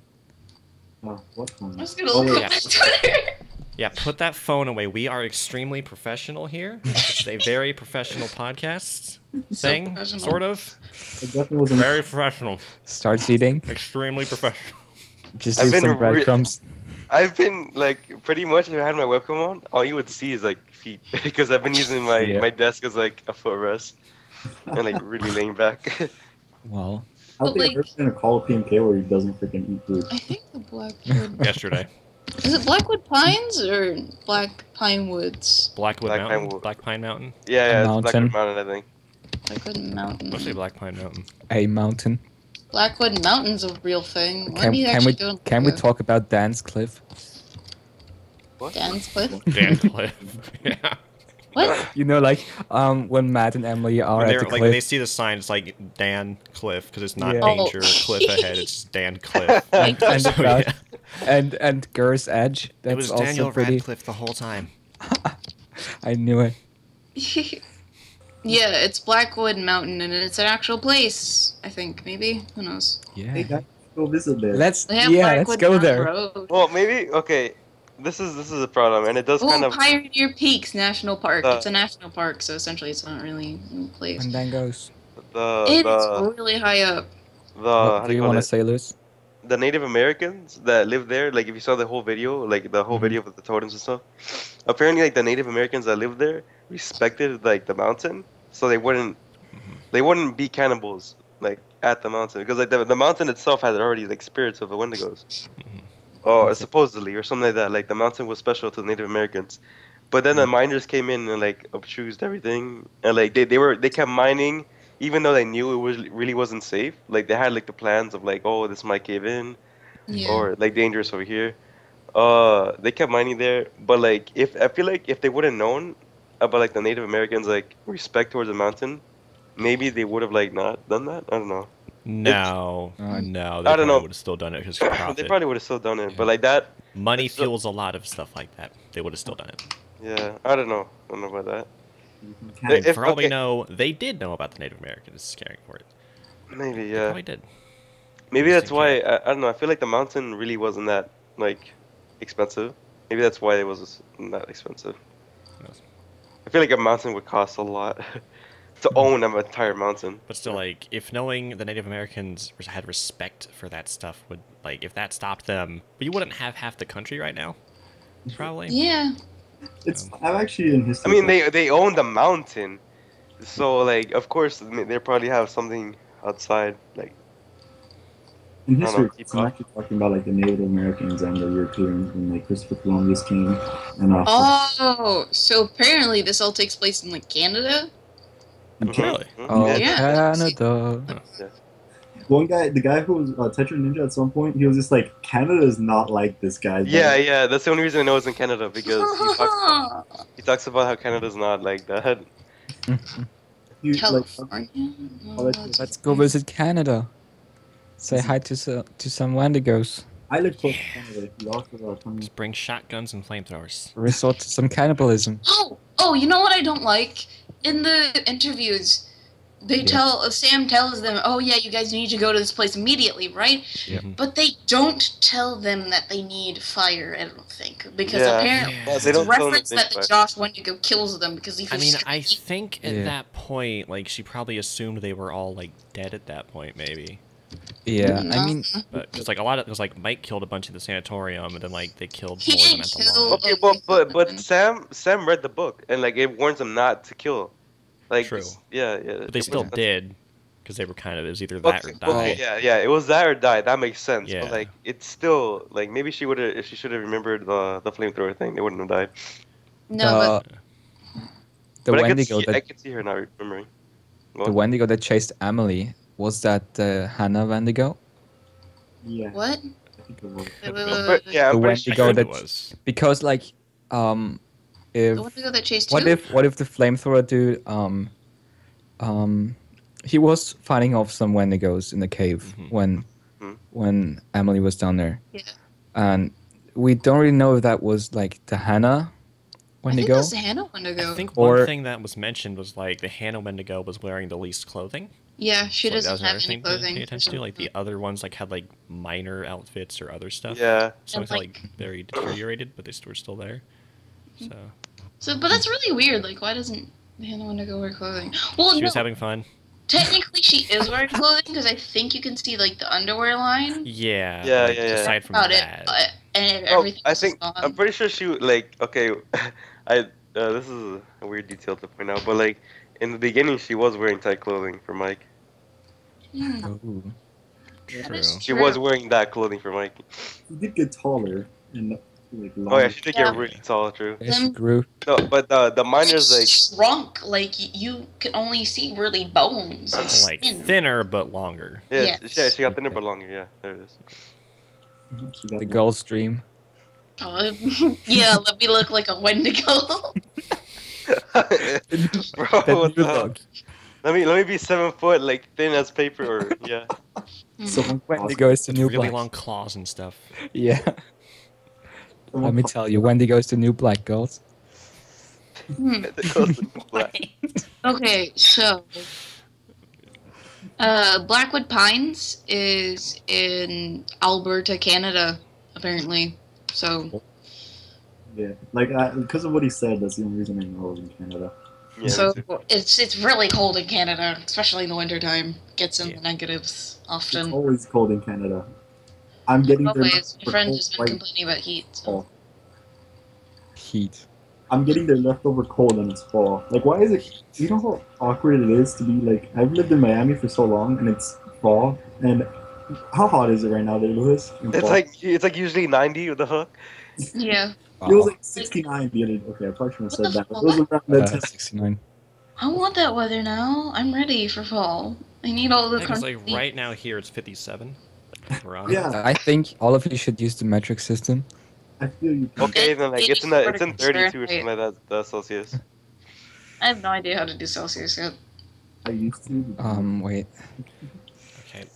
What phone? I was gonna look up Twitter. Yeah, put that phone away. We are extremely professional here. It's a very professional podcast thing, sort of. It definitely wasn't very professional. Starts eating. Extremely professional. Just use some breadcrumbs. I've been, like, pretty much, if I had my webcam on, all you would see is, like, feet. Because I've been using my desk as, like, a footrest. And, like, really laying back. Wow. I don't think I've ever seen a call of PMK where he doesn't freaking eat food. I think the Blackwood... Yesterday. Is it Blackwood Pines or Black Pine Woods? Black Pine Mountain? Yeah, it's Blackwood Mountain, I think. Blackwood Mountain. Mostly Black Pine Mountain. A mountain. Blackwood Mountain's a real thing. Can we talk about Dan's Cliff? What? Dan's Cliff? Dan's Cliff. Yeah. What? You know, like, when Matt and Emily are at the cliff. When they see the sign, it's like Dan Cliff, because it's not danger, cliff ahead, it's just Dan Cliff. and Gur's Edge. That's it was also Daniel pretty... Radcliffe the whole time. I knew it. Yeah, it's Blackwood Mountain, and it's an actual place, I think, maybe? Who knows? Yeah. Hey, guys, go visit there. Let's go there. Road. Well, maybe, okay, this is a problem, and it does kind of... Pioneer Peaks National Park. It's a national park, so essentially it's not really a place. Mandangos. It's really high up. What do you want to say, Lewis? The Native Americans that live there, like if you saw the whole video, like the whole video of the totems and stuff, apparently like the Native Americans that live there respected like the mountain, so they wouldn't be cannibals like at the mountain, because like the mountain itself had already like spirits of the Wendigos, or supposedly, or something like that. Like the mountain was special to the Native Americans, but then the miners came in and like obtrused everything, and like they kept mining. Even though they knew it really wasn't safe, like they had like the plans of like, oh, this might cave in, or like dangerous over here. They kept mining there, but like I feel like if they would have known about like the Native Americans like respect towards the mountain, maybe they would have like not done that. I don't know. No, they I don't know. Would have still done it because profit. They probably would have still done it, but like that money fuels a lot of stuff like that. They would have still done it. Yeah, I don't know. I don't know about that. For all we know, they did know about the Native Americans caring for it. Maybe, yeah. They probably did. Maybe that's why, I don't know, I feel like the mountain really wasn't that, like, expensive. Maybe that's why it was not expensive. Yes. I feel like a mountain would cost a lot to own an entire mountain. But still, like, if knowing the Native Americans had respect for that stuff would, like, if that stopped them, but you wouldn't have half the country right now, probably. Yeah. I'm actually in history. I mean, they own the mountain, so like, of course, they probably have something outside, like. In history, I'm actually talking about like the Native Americans and the Europeans when like Christopher Columbus came and. Oh, so apparently this all takes place in like Canada. Really? Oh, yeah. Canada. Yeah. One guy, the guy who was Tetra Ninja at some point, he was just like, Canada is not like this, guys. Yeah, that's the only reason I know it's in Canada, because he talks about how Canada's not like that. California? Let's go visit Canada. Say hi to some Wendigos. I live close to Canada. You also come. Just bring shotguns and flamethrowers. Resort to some cannibalism. Oh, you know what I don't like? In the interviews, Sam tells them, "Oh yeah, you guys need to go to this place immediately, right?" Yeah. But they don't tell them that they need fire. I don't think because apparently they don't reference that the Josh Wendigo kills them because he. I mean, I think at that point, like she probably assumed they were all like dead at that point, maybe. Yeah, I mean, but because like because Mike killed a bunch of the sanatorium, and then like they killed more of them at the lawn. Okay, but Sam read the book and like it warns them not to kill. Like, true. Yeah. But they still did, because they were it was either that or die. Okay, yeah, it was that or die. That makes sense. Yeah. But like, it's still like maybe if she should have remembered the flamethrower thing, they wouldn't have died. No, the but Wendigo I can see her not remembering. The Wendigo that chased Emily, was that Hannah Wendigo? Yeah. What? I think it was. Yeah, the I'm Wendigo sure that was. Because like if The Wendigo that chased what if the flamethrower dude he was fighting off some Wendigos in the cave when Emily was down there. Yeah. And we don't really know if that was like the Hannah Wendigo. I think that's the Hannah Wendigo. I think one thing that was mentioned was like the Hannah Wendigo was wearing the least clothing. Yeah, she So, doesn't have any clothing. To pay attention to. Like the other ones like had like minor outfits or other stuff. Yeah. So it's like very deteriorated, but they were still there. So but that's really weird. Like, why doesn't Hannah Wendigo wear clothing? Well, she was having fun. Technically, she is wearing clothing because I think you can see like the underwear line. Yeah. Aside from that, and everything. I'm pretty sure she like okay. This is a weird detail to point out, but like in the beginning, she was wearing tight clothing for Mike. Ooh. True. She was wearing that clothing for Mike. She did get taller and like. Oh yeah, she did get really tall. True. Yeah, she grew. No, but the miners like shrunk. Like you can only see really bones. And like skin. thinner but longer. yeah, she got thinner but longer. Yeah, there it is. The Gulf Stream. Yeah, let me look like a Wendigo. Bro, let me be 7 foot, like thin as paper. Or, yeah. So Wendigo is the new really black. long claws and stuff. Yeah. Let me tell you, Wendigo is the new black, girls. Okay, so Blackwood Pines is in Alberta, Canada, apparently. So yeah, like because of what he said, that's the only reason I know it was in Canada. Yeah, so it's really cold in Canada, especially in the wintertime. Gets in the negatives often. It's always cold in Canada. I'm getting always. My friend has been complaining about heat. So. Heat. I'm getting their leftover cold and it's fall. Like, why is it? You know how awkward it is to be like. I've lived in Miami for so long and it's fall. And how hot is it right now, there, Lewis? It's like usually 90. What the fuck? Yeah. It was like 69 the other. Okay, I probably shouldn't have said that. It was around that 69. I want that weather now. I'm ready for fall. I need all the. Because like right now here it's 57. Yeah. I think all of you should use the metric system. I feel you. Okay, then like it's in 32 or something like that. The Celsius. I have no idea how to do Celsius yet. I used to. Wait. Okay.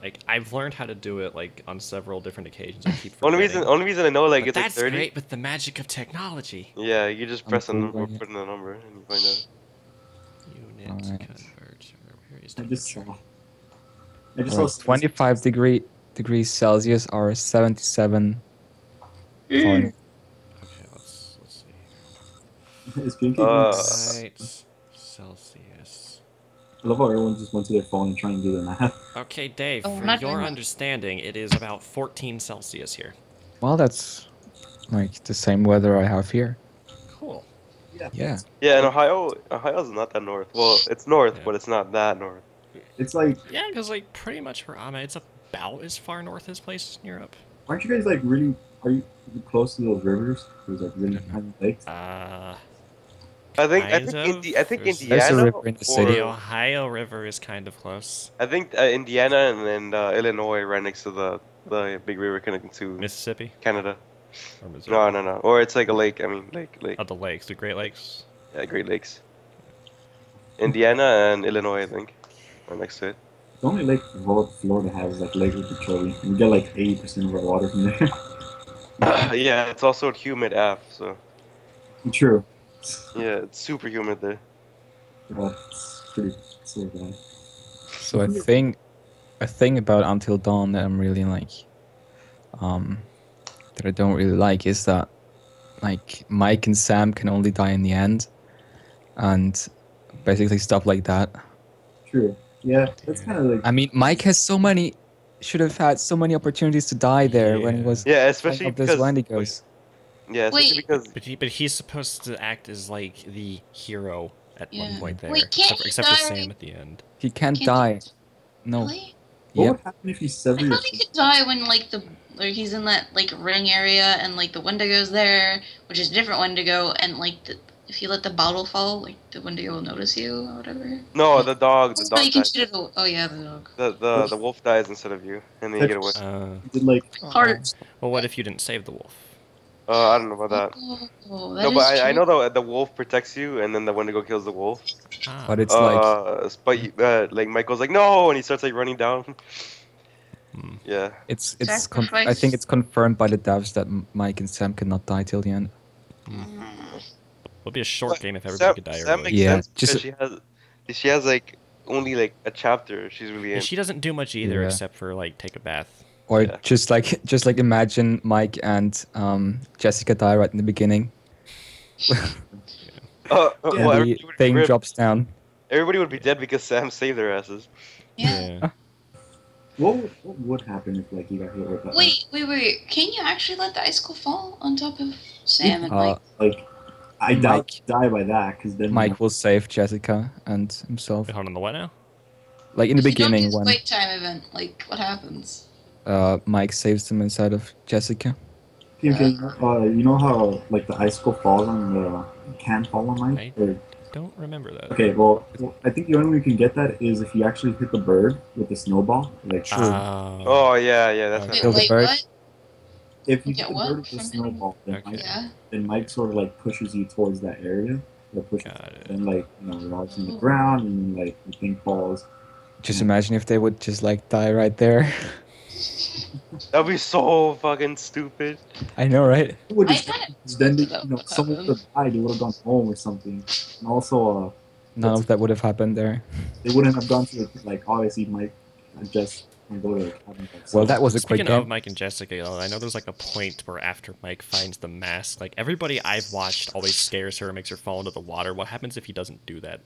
Like I've learned how to do it like on several different occasions. I keep only reason I know like it's that's like 30. great with the magic of technology. Yeah, you just press a number, put in a number, and you find out. Unit converter. Where is I just saw 25 degrees Celsius or 77 Fahrenheit. Okay, let's see. It's pinky. Right. Celsius. I love how everyone just went to their phone and trying to do the math. Okay, Dave, for your understanding, it is about 14 Celsius here. Well, that's like the same weather I have here. Cool. Yeah. Yeah, and Ohio's not that north. Well, it's north, but it's not that north. It's like... Yeah, because like pretty much where I'm at, it's about as far north as places in Europe. Aren't you guys like really... Are you close to those rivers? There's like really tiny lakes? I think Indiana river in the city. The Ohio River is kind of close. I think Indiana and Illinois right next to the big river connecting to Mississippi, Canada. Or Missouri. No. Or it's like a lake. I mean, lake. Oh, the lakes, the Great Lakes. Yeah, Great Lakes. Indiana and Illinois, I think, are next to it. The only lake Florida has like Lake Okeechobee. You get like 80% of our water from there. Yeah, it's also humid af, so True. yeah, it's super humid there. Well, it's pretty so bad. So I think a thing about Until Dawn that I'm really like, that I don't really like is that like Mike and Sam can only die in the end, and basically stuff like that. True. Yeah, that's kind of like. I mean, Mike has should have had so many opportunities to die there when he was Yeah, playing especially up those because Wendigos. yeah, especially Wait. because But he's supposed to act as like the hero at one Yeah. point there, Wait, can't except for he die? Sam at the end. He can't Can't die. No. Really? What Yep. would happen if you sever I your? thought he could die when like he's in that like ring area and like the Wendigo's there, which is a different Wendigo, and like if you let the bottle fall, like the Wendigo will notice you or whatever. no, the dog So you can dies. shoot it. Oh yeah, the dog. The wolf dies instead of you, and then you get away. Did like Heart. Well, what if you didn't save the wolf? I don't know about that. Oh, that No, is but I true. know the wolf protects you, and then the Wendigo kills the wolf. Ah. But it's like But like Michael's like no, and he starts like running down. Yeah. I Sacrifice. think it's confirmed by the devs that Mike and Sam cannot die till the end. It'll be a short game if everybody could die Sam early. makes Yeah, sense because she has like only like a chapter. She's really in. And she doesn't do much either Yeah. except for like take a bath. Or Yeah. just like imagine Mike and Jessica die right in the beginning. Well, And everybody the would, thing drops down. everybody would be dead because Sam saved their asses. Yeah. what would happen if like you got hit with that? Wait. Can you actually let the icicle fall on top of Sam and Mike? Like I doubt you die by that because then Mike will save Jessica and himself. Wait, hold on, the what now? Like in the If you don't beginning do when this quick time event, like what happens? Mike saves them inside of Jessica. Okay, you know how like the icicle falls on the can fall on Mike? I don't remember that. Okay, well, I think the only way you can get that is if you actually hit the bird with the snowball. Like, Oh yeah, that's Okay. Kill the Wait, bird. what? if you Yeah, hit the what? bird with the snowball, then, Okay. Mike, Yeah. then Mike sort of like pushes you towards that area. Or pushes, Got it. and like rocks on the ground, and then like the thing falls. Just imagine if they would just like die right there. That'd be so fucking stupid. I know, right? It would I just, kinda then they, expected that would someone happen. would have died. They would have gone home or something. And also, None of that would have happened there. they wouldn't have gone to like obviously Mike and Jess and go to like, having, like, Well, that was a quick Speaking of game. Mike and Jessica, I know there's like a point where after Mike finds the mask, like everybody I've watched always scares her and makes her fall into the water. What happens if he doesn't do that?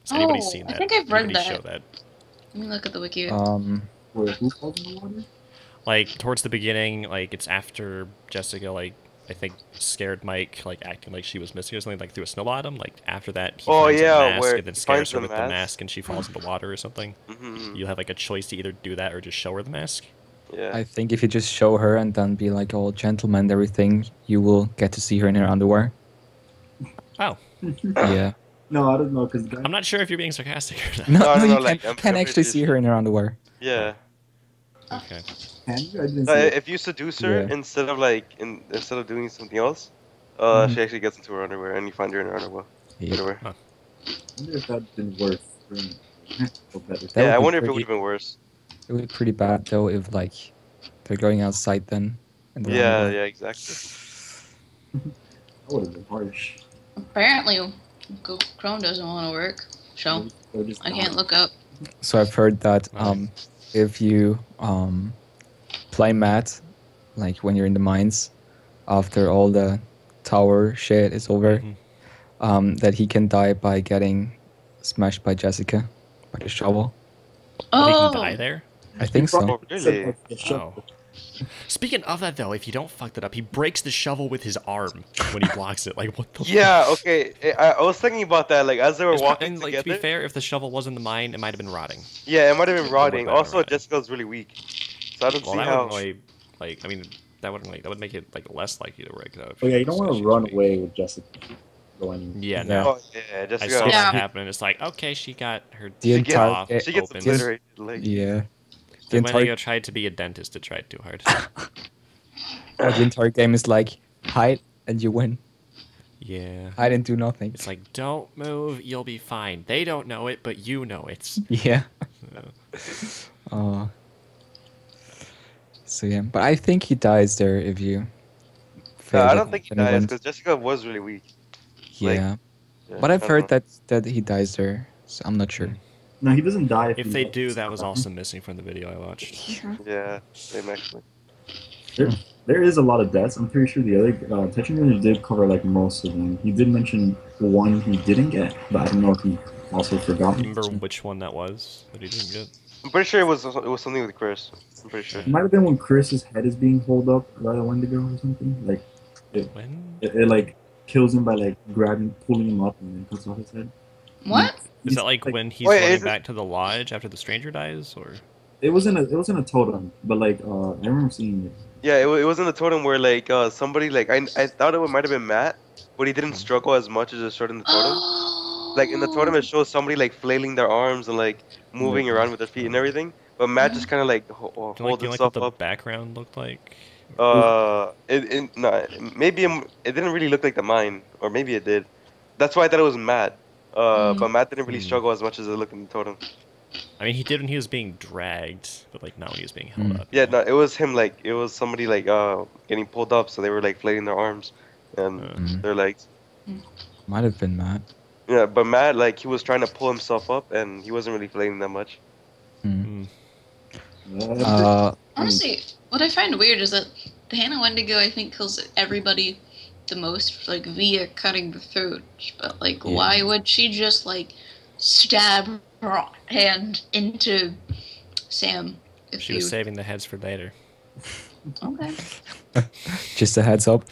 Has anybody Oh, seen I that? think I've read Anybody that. show that? Let me look at the wiki. where who falls in the water? Like towards the beginning, like it's after Jessica, like I think scared Mike, like acting like she was missing or something, like threw a snowball at him. Like after that, he Oh, finds yeah, a mask where and then he scares finds her the with the mask. mask and she falls into water or something. Hmm You have like a choice to either do that or just show her the mask. Yeah. I think if you just show her and then be like all gentleman and everything, you will get to see her in her underwear. Oh, Yeah. No, I don't know because I'm not sure if you're being sarcastic or not. No, No, you like, can, I'm can pretty actually sure see her in her underwear. Yeah. Okay. can you? I didn't see it. If you seduce her Yeah. instead of doing something else, Mhm. she actually gets into her underwear and you find her in her underwear. Yeah. Underwear. I wonder if that'd been worse. Or better. That Yeah, I would be wonder if it pretty- would have been worse. It would be pretty bad though if like they're going outside then. In their Yeah, underwear. yeah, exactly. That would have been harsh. Apparently, Google Chrome doesn't want to work. So Or just I can't look up. So I've heard that Right. if you play Matt, like when you're in the mines, after all the tower shit is over, Mhm. that he can die by getting smashed by Jessica by the shovel. But he Oh, can die there. I think so. Oh, really? Oh. Speaking of that, though, if you don't fuck that up, he breaks the shovel with his arm when he blocks it. Like, what the Yeah, okay. I was thinking about that, like, as they were It's walking and, like, together. to be fair, if the shovel was in the mine, it might have been rotting. Yeah, it might have been rotting. been Also, rotting. Jessica's really weak. So I don't Well, see that how. wouldn't really, like, I mean, that would make it like less likely to break though. Oh yeah, you don't want to run away with Jessica. Go anywhere. Yeah, Yeah. no. Oh, yeah, I Jessica. saw Yeah. that happen, and it's like, okay, she got her The dick entire off, ga- She gets open. obliterated. Like, Yeah. The The entire, Wendigo tried to be a dentist. It tried too hard. the entire game is like hide and you win. Yeah. Hide and do nothing. It's like, don't move, you'll be fine. They don't know it, but you know it. Yeah. So yeah, but I think he dies there if you. No, fail I the don't think he continue dies event. because Jessica was really weak. Yeah, Yeah, but I've I heard don't that he dies there, so I'm not sure. No, he doesn't die If he they lives. do, that was also missing from the video I watched. know. Yeah, same actually. There is a lot of deaths. I'm pretty sure the other Tetris Ninja did cover like most of them. He did mention one he didn't get, but I don't know if he also forgot. Remember which one that was that he didn't get? I'm pretty sure it was something with Chris. I'm pretty sure. It might have been when Chris's head is being pulled up by a Wendigo or something. Like When? it like kills him by like pulling him up, and then cuts off his head. What? Is that like when he's Wait, running is it- back to the lodge after the stranger dies, or? It wasn't a totem, but like I remember seeing it. Yeah, it was in the totem where like somebody like I thought it might have been Matt, but he didn't struggle as much as it showed in the totem. Oh. Like in the totem, it shows somebody like flailing their arms and like moving around with their feet and everything. But Matt just kind of like holds Do you like what himself the up. background looked like? No, maybe it didn't really look like the mine, or maybe it did. That's why I thought it was Matt. But Matt didn't really struggle as much as it looked in the totem. I mean, he did when he was being dragged, but like not when he was being held up. Yeah, no, it was him. Like it was somebody like getting pulled up, so they were like flailing their arms and their legs. Might have been Matt. Yeah, but Matt, like, he was trying to pull himself up, and he wasn't really flailing that much. Honestly, what I find weird is that the Hannah Wendigo, I think, kills everybody the most, like, via cutting the throat. But, like, why would she just, like, stab her hand into Sam? If She was saving the heads for later. Okay. Just a heads up.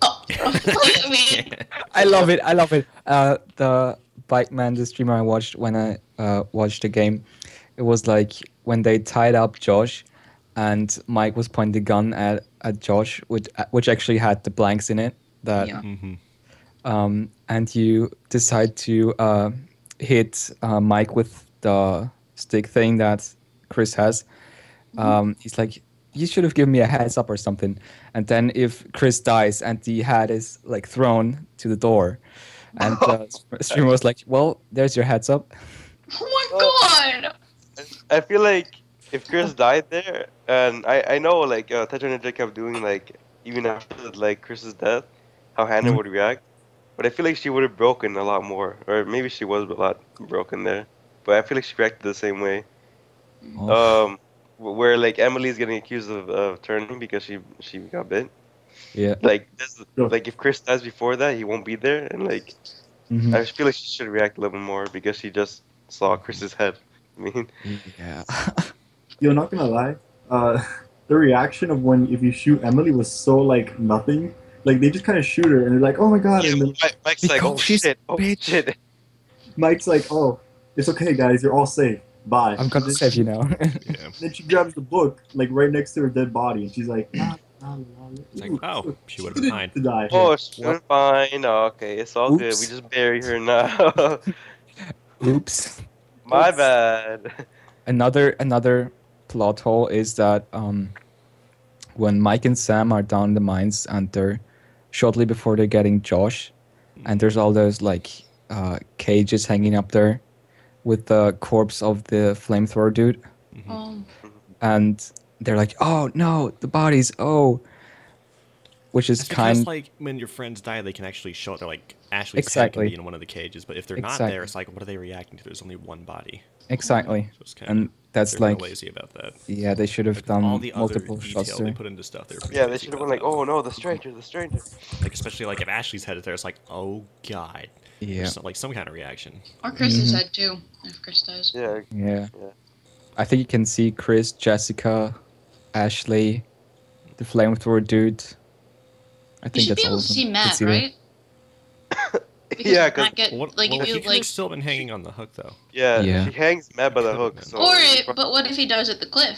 Oh, I mean, I love it. I love it. The Bike Man, the streamer I watched when I watched the game, it was like when they tied up Josh, and Mike was pointing the gun at Josh, which actually had the blanks in it. That and you decide to hit Mike with the stick thing that Chris has. He's like, you should have given me a heads up or something. And then if Chris dies and the hat is like thrown to the door, and the streamer was like, well, there's your heads up. oh my god! I feel like if Chris died there, and I know, like, Tetra Ninja kept doing, like, even after, like, Chris's death, how Hannah would react. But I feel like she would have broken a lot more. Or maybe she was a lot broken there. But I feel like she reacted the same way. Where like Emily's getting accused of turning because she got bit. Yeah. Like like if Chris dies before that, he won't be there, and like I just feel like she should react a little bit more because she just saw Chris's head. I mean, yeah. Yo, not gonna lie, the reaction of if you shoot Emily was so like nothing. Like they just kind of shoot her and they're like, oh my god. yeah, And then Mike's like, oh shit, oh shit. Mike's like, oh, it's okay, guys, you're all safe. Bye. I'm gonna save you now. Then she grabs the book, like right next to her dead body, and she's like, It's like, oh, she would have been fine. to die. Oh, she's doing fine. Oh, okay, it's all good. We just bury her now. Oops. My bad. Another plot hole is that when Mike and Sam are down in the mines and they're shortly before they're getting Josh, and there's all those like cages hanging up there with the corpse of the flamethrower dude, and they're like, oh no, the bodies, which is Because like when your friends die, they can actually show they're like Ashley's head can be in one of the cages, but if they're not there, it's like, what are they reacting to? There's only one body. Exactly. So it's And that's they're like lazy about that. Yeah, they should have done all the multiple other shots detail there. they put into stuff. Yeah, they should have been like, oh no, the stranger. Like especially like if Ashley's head is there, it's like, oh god. Yeah. There's like some kind of reaction. Or Chris's head too, if Chris dies. Yeah. I think you can see Chris, Jessica, Ashley, the flamethrower dude. I You think should that's be all able of to them. see You can Matt, see them. right? Because Yeah, Matt get, What, like, well, if he you could have like, still been hanging on the hook though. Yeah. She hangs Matt by the hook. So but what if he dies at the cliff?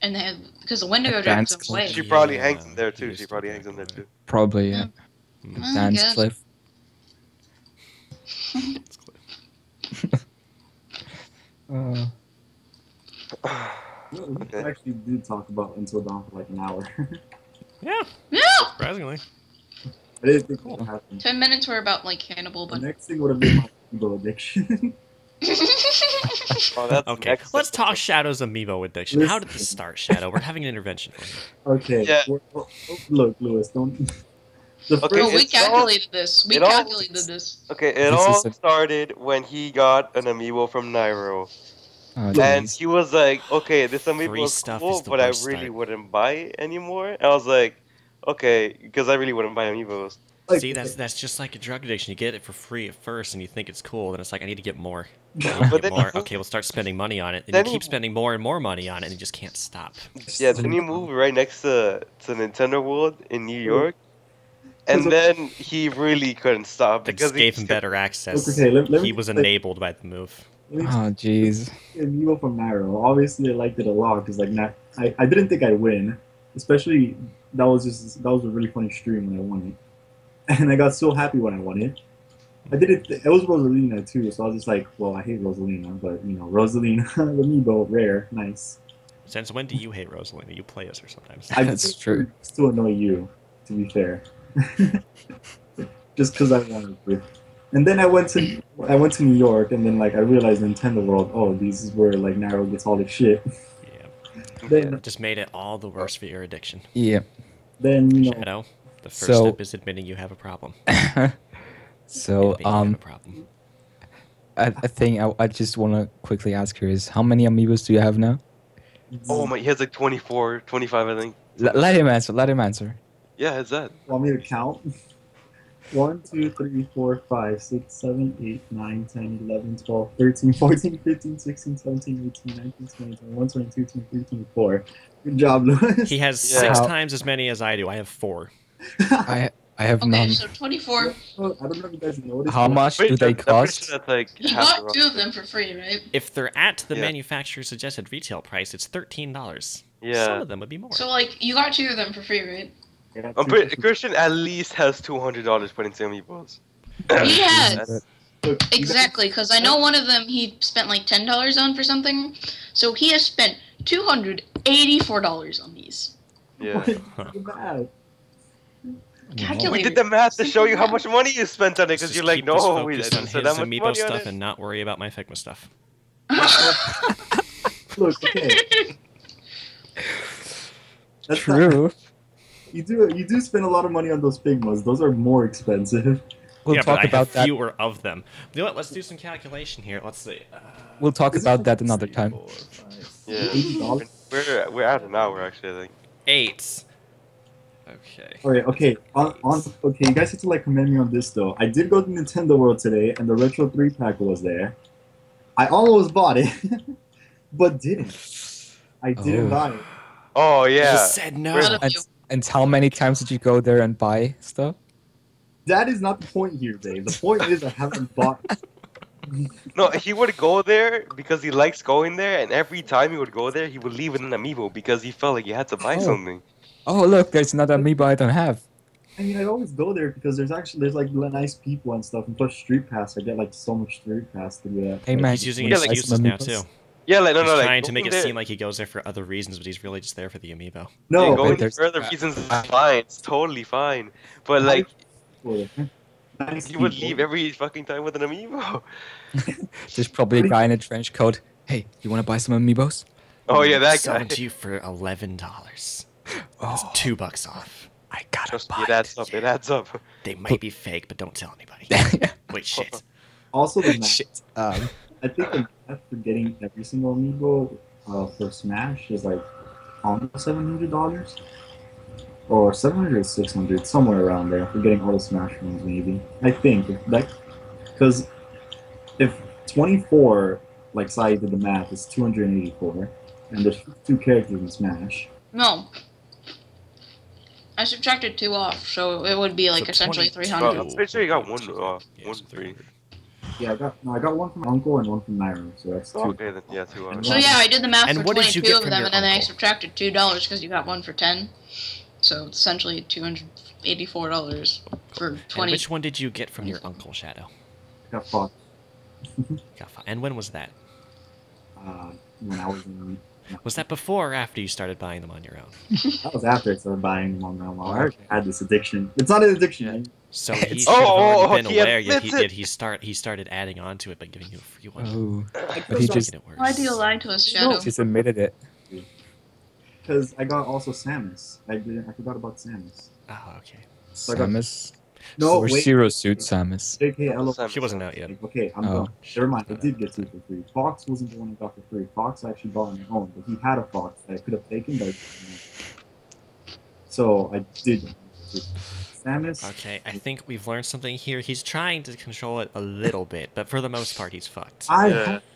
And they have, because the Wendigo Advanced drops him away. she probably Yeah, hangs in there he too. is She probably still hangs in there back too. Probably, yeah. I Dance guess. cliff. It's clear. We actually did talk about Until Dawn for like an hour. Yeah, Yeah! surprisingly. I didn't think it would happen. 10 minutes were about, like, Hannibal, The but... next thing would have been my Evo addiction. Oh, that's Okay, next. let's talk Shadow's amiibo addiction. How did this start, Shadow? We're having an intervention for you. Okay. Yeah. Look, Lewis, don't. Okay, No, we it's all- calculated this. We it all- calculated this. Okay, it This all is a- started when he got an amiibo from Nairo. Oh, And jeez. he was like, okay, this Free amiibo is stuff cool, is the but I worst really start. wouldn't buy it anymore. And I was like, okay, because I really wouldn't buy amiibos. Like, See, that's just like a drug addiction. You get it for free at first, and you think it's cool. Then it's like, I need to get more. I need to But get then more. you- Okay, we'll start spending money on it. And then you you- keep spending more and more money on it, and you just can't stop. Yeah, then you move right next to Nintendo World in New York. And then he really couldn't stop That because just gave him better access. Okay, let me He was like- enabled by the move. Oh, jeez. Amiibo from Nairo. Obviously, I liked it a lot because like I didn't think I'd win, especially that was a really funny stream when I won it, and I got so happy when I won it. I did it. It was Rosalina too, so I was just like, well, I hate Rosalina, but you know, Rosalina, Amiibo, rare, nice. Since when do you hate Rosalina? You play as her sometimes. That's true. Just to annoy you, to be fair. Just because I wanted to. And then I went to New York, and then like I realized Nintendo World. Oh, this is where like Nairo gets all the shit. Yeah. Then Just made it all the worse for your addiction. Yeah. then you know. Shadow, the first So- step is admitting you have a problem. So, Admit you have a problem. I think I just want to quickly ask her is how many amiibos do you have now? Oh my, he has like 24, 25, I think. Let him answer. Let him answer. Yeah, it's that. Want me to count? 1, 2, 3, 4, 5, 6, 7, 8, 9, 10, 11, 12, 13, 14, 15, 16, 17, 18, 19, 20, 21, 22, 23, 24. Good job, Lewis. He has Yeah. 6 How- times as many as I do. I have 4. I have Okay, none. so 24. I don't know if you guys noticed. How but much do Pretty they sure- I'm pretty cost? sure that's like You half got the 2 of them for free, right? If they're at the Yeah. manufacturer's suggested retail price, it's $13. Yeah. Some of them would be more. So, like, you got 2 of them for free, right? Yeah, I'm pretty Christian at least has $200 put into amiibos. He has. That's- Look, you guys- Exactly, because I know one of them he spent like $10 on for something. So he has spent $284 on these. Yeah. What? Do the math. We Calculator. did the math to show you how much money you spent on it because Just you're like, keep us no, we focused on didn't spend his that much amiibo money on stuff it. and not worry about my Figma stuff. Look, okay. That's True. You do spend a lot of money on those Figmas. Those are more expensive. We'll yeah, talk but I about have that. fewer of them. You know what? Let's do some calculation here. Let's see. We'll talk Is it about that like another time. 4, 5, Yeah. $80? We're at an hour actually, I think. 8. Okay. Okay. Okay, you guys have to like commend me on this though. I did go to Nintendo World today, and the Retro 3-pack was there. I almost bought it, but didn't. I didn't Oh. buy it. Oh You yeah. just said no. None of And, you. and how many times did you go there and buy stuff? That is not the point here, Dave. The point is I haven't bought. No, he would go there because he likes going there, and every time he would go there, he would leave with an amiibo because he felt like he had to buy Oh. something. Oh, look, there's another amiibo I don't have. I mean, I always go there because there's like nice people and stuff, and plus Street Pass. I get like so much Street Pass to do that. Hey, man, He's using wanna like, buy excuses some now amiibos? too. Yeah, like He's like trying to make going it there- seem like he goes there for other reasons, but he's really just there for the amiibo. No, yeah, going but there's- for other reasons is fine. It's totally fine. But like, nice he would people. leave every fucking time with an amiibo. There's probably a guy in a trench coat. Hey, you want to buy some amiibos? Oh yeah, that Sell guy. them to you for $11. That's Oh, $2 off. I gotta Trust me, buy it adds up. It adds up. They might be fake, but don't tell anybody. it. Wait, shit. Also, the math, Shit. I think the math for getting every single amiibo for Smash is like almost $700, or 700 or 600, somewhere around there. For getting all the Smash ones, maybe. I think because if 24, like Sai did the math, is 284, and there's 2 characters in Smash. No. I subtracted 2 off, so it would be like So essentially 22. 300. I'm pretty sure you got one Yeah, one so free. Yeah, I got one from Uncle and one from Nairo, so that's 2. Okay, then yeah, 2 hours. So yeah, I did the math And for what did you 22 get of from them, your and then I uncle? subtracted $2 because you got one for 10. So it's essentially $284 for And 20. which one did you get from your uncle, Shadow? Got fought And when was that? when I was in Was that before or after you started buying them on your own? That was after I started buying them on my own. I already had this addiction. It's not an addiction. Yeah. Man. So he should have already been he aware, yet admits it. he started adding on to it by giving you a free one. Oh, but he just Making it worse. Why do you lie to us, Shadow? just admitted it. Because I got also Samus. I forgot about Samus. Oh, okay. So I got- Samus. No, Or wait. Zero Suit Samus. JKL. She wasn't out yet. Okay, I'm Oh. done. Never mind. I did get two for free. Fox wasn't the one I got for free. Fox I actually bought on my own, but he had a Fox that I could have taken, but I didn't. So I did. Samus. Okay, I think we've learned something here. He's trying to control it a little bit, but for the most part, he's fucked. I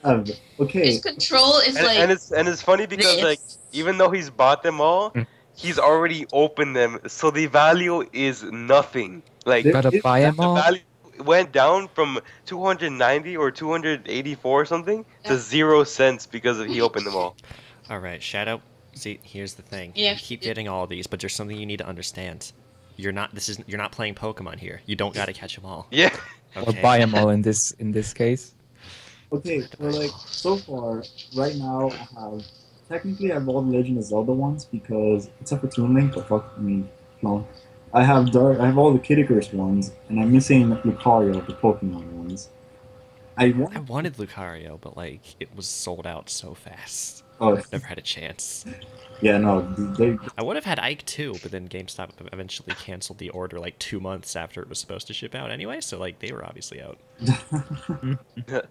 have. Okay. His control is like. And it's funny because this. like even though he's bought them all, he's already opened them, so the value is nothing. Like They- Gotta buy them the all. value went down from 290 or 284 or something to 0 cents because he opened them all. All right, Shadow. See, here's the thing. Yeah. You keep getting all these, but there's something you need to understand. You're not playing Pokemon here. You don't gotta catch them all. Yeah. Or Okay. buy them all in this case. Okay, so like so far, right now I have technically I have all the Legend of Zelda ones because except for Toon Link, but fuck, I mean, no. I have all the Kid Icarus ones, and I'm missing Lucario, the Pokemon ones. I wanted Lucario, but like it was sold out so fast. Oh, Never had a chance. yeah, no, they I would have had Ike too, but then GameStop eventually canceled the order like 2 months after it was supposed to ship out anyway, so like they were obviously out.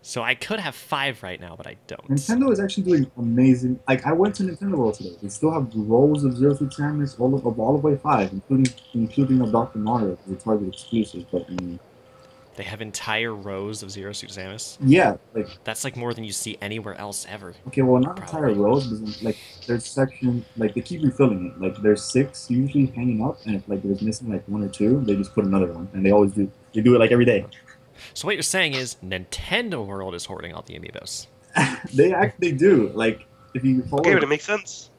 So I could have 5 right now, but I don't. Nintendo is actually doing amazing. Like I went to Nintendo World today. They still have rows of Zero Suit Samus, all the way 5, including of Dr. Mario, because it's Target exclusive. But I mean, They have entire rows of Zero Suit Samus. yeah, like That's like more than you see anywhere else ever. okay, well, not entire rows, but like there's section like they keep refilling it. Like there's 6 usually hanging up, and if like there's missing like 1 or 2, they just put another one, and they always do. They do it like every day. So what you're saying is Nintendo World is hoarding all the amiibos. They actually do. Like if you follow, Okay, but it makes sense.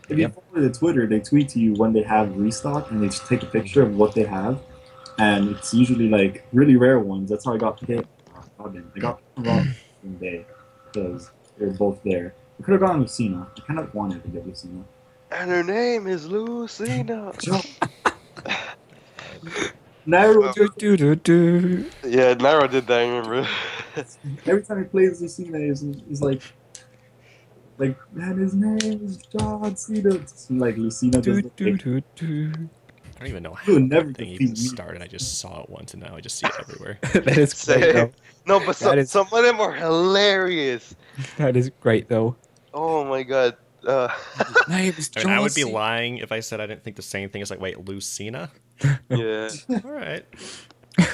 if you follow the Twitter, they tweet to you when they have restock, and they just take a picture of what they have, and it's usually like really rare ones. That's how I got hit. I got wrong one day because they're both there. I could have gone Lucina. I kind of wanted to get Lucina. And her name is Lucina. Nairo, Yeah, Nairo did that, I remember. every time he plays Lucina, he's like, man, his name is John Cena. Like Lucina does the thing. I don't even know how You would never the thing defeat even me. started. I just saw it once and now I just see it everywhere. That is great though. No, but That is- some of them are hilarious. That is great though. Oh my god. Name is I mean, I would be lying if I said I didn't think the same thing. It's like, wait, Lucina? Yeah. All right.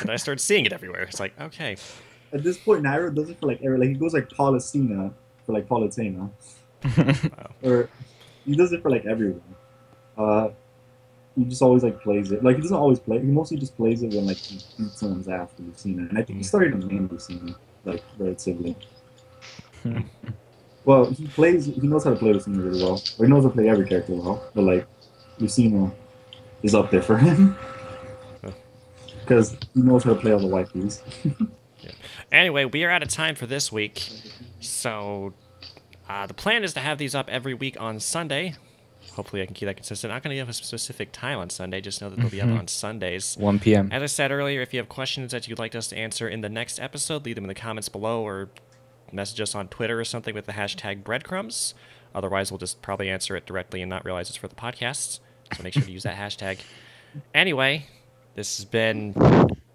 And I started seeing it everywhere. It's like, okay. At this point, Nairo does it for like every, like he goes like Policina for like Politena, Wow. or he does it for like everyone. He just always like plays it. Like he doesn't always play. He mostly just plays it when like he beats someone's ass for Lucina. And I think he started to main Lucina like relatively. Well, he plays. He knows how to play Lucina really well. Or he knows how to play every character well. But like Lucina is up there for him because he knows how to play all the waifus. Anyway, we are out of time for this week. So the plan is to have these up every week on Sunday. Hopefully I can keep that consistent. I'm not going to give a specific time on Sunday. Just know that they'll be up on Sundays. 1 p.m. As I said earlier, if you have questions that you'd like us to answer in the next episode, leave them in the comments below or message us on Twitter or something with the hashtag Bread Crumbs. Otherwise, we'll just probably answer it directly and not realize it's for the podcast. So make sure to use that hashtag. Anyway, this has been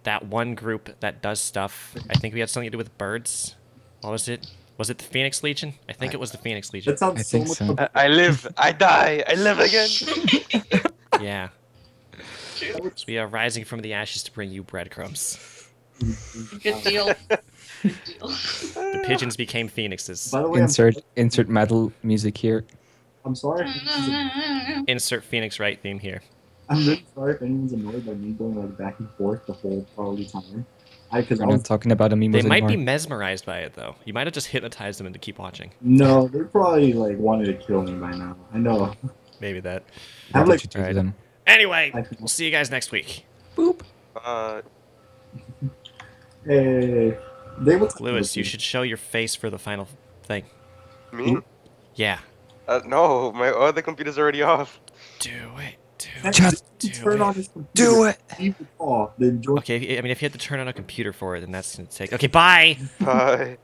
that one group that does stuff. I think we had something to do with birds. What was it? Was it the Phoenix Legion? I think it was the Phoenix Legion. That sounds I so think much. so. I live, I die, I live again. Yeah. So we are rising from the ashes to bring you breadcrumbs. Good deal. Good deal. The pigeons became phoenixes. By the way, Insert metal music here. I'm sorry. Insert Phoenix Wright theme here. I'm really sorry if anyone's annoyed by me going like back and forth the whole probably time. Because We're not talking about amiibos They might anymore. be mesmerized by it, though. You might have just hypnotized them into keep watching. no, they're probably like wanted to kill me by now. I know. Maybe that. I have What like did you do to them? Anyway, we'll see you guys next week. Boop. hey, they will. Lewis, you should show your face for the final thing. Me? Yeah. No, my other computer's already off. Do it. Just turn on his computer. Do it. Leave the call, then join. Okay, I mean, if you had to turn on a computer for it, then that's gonna take. Okay, bye. Bye.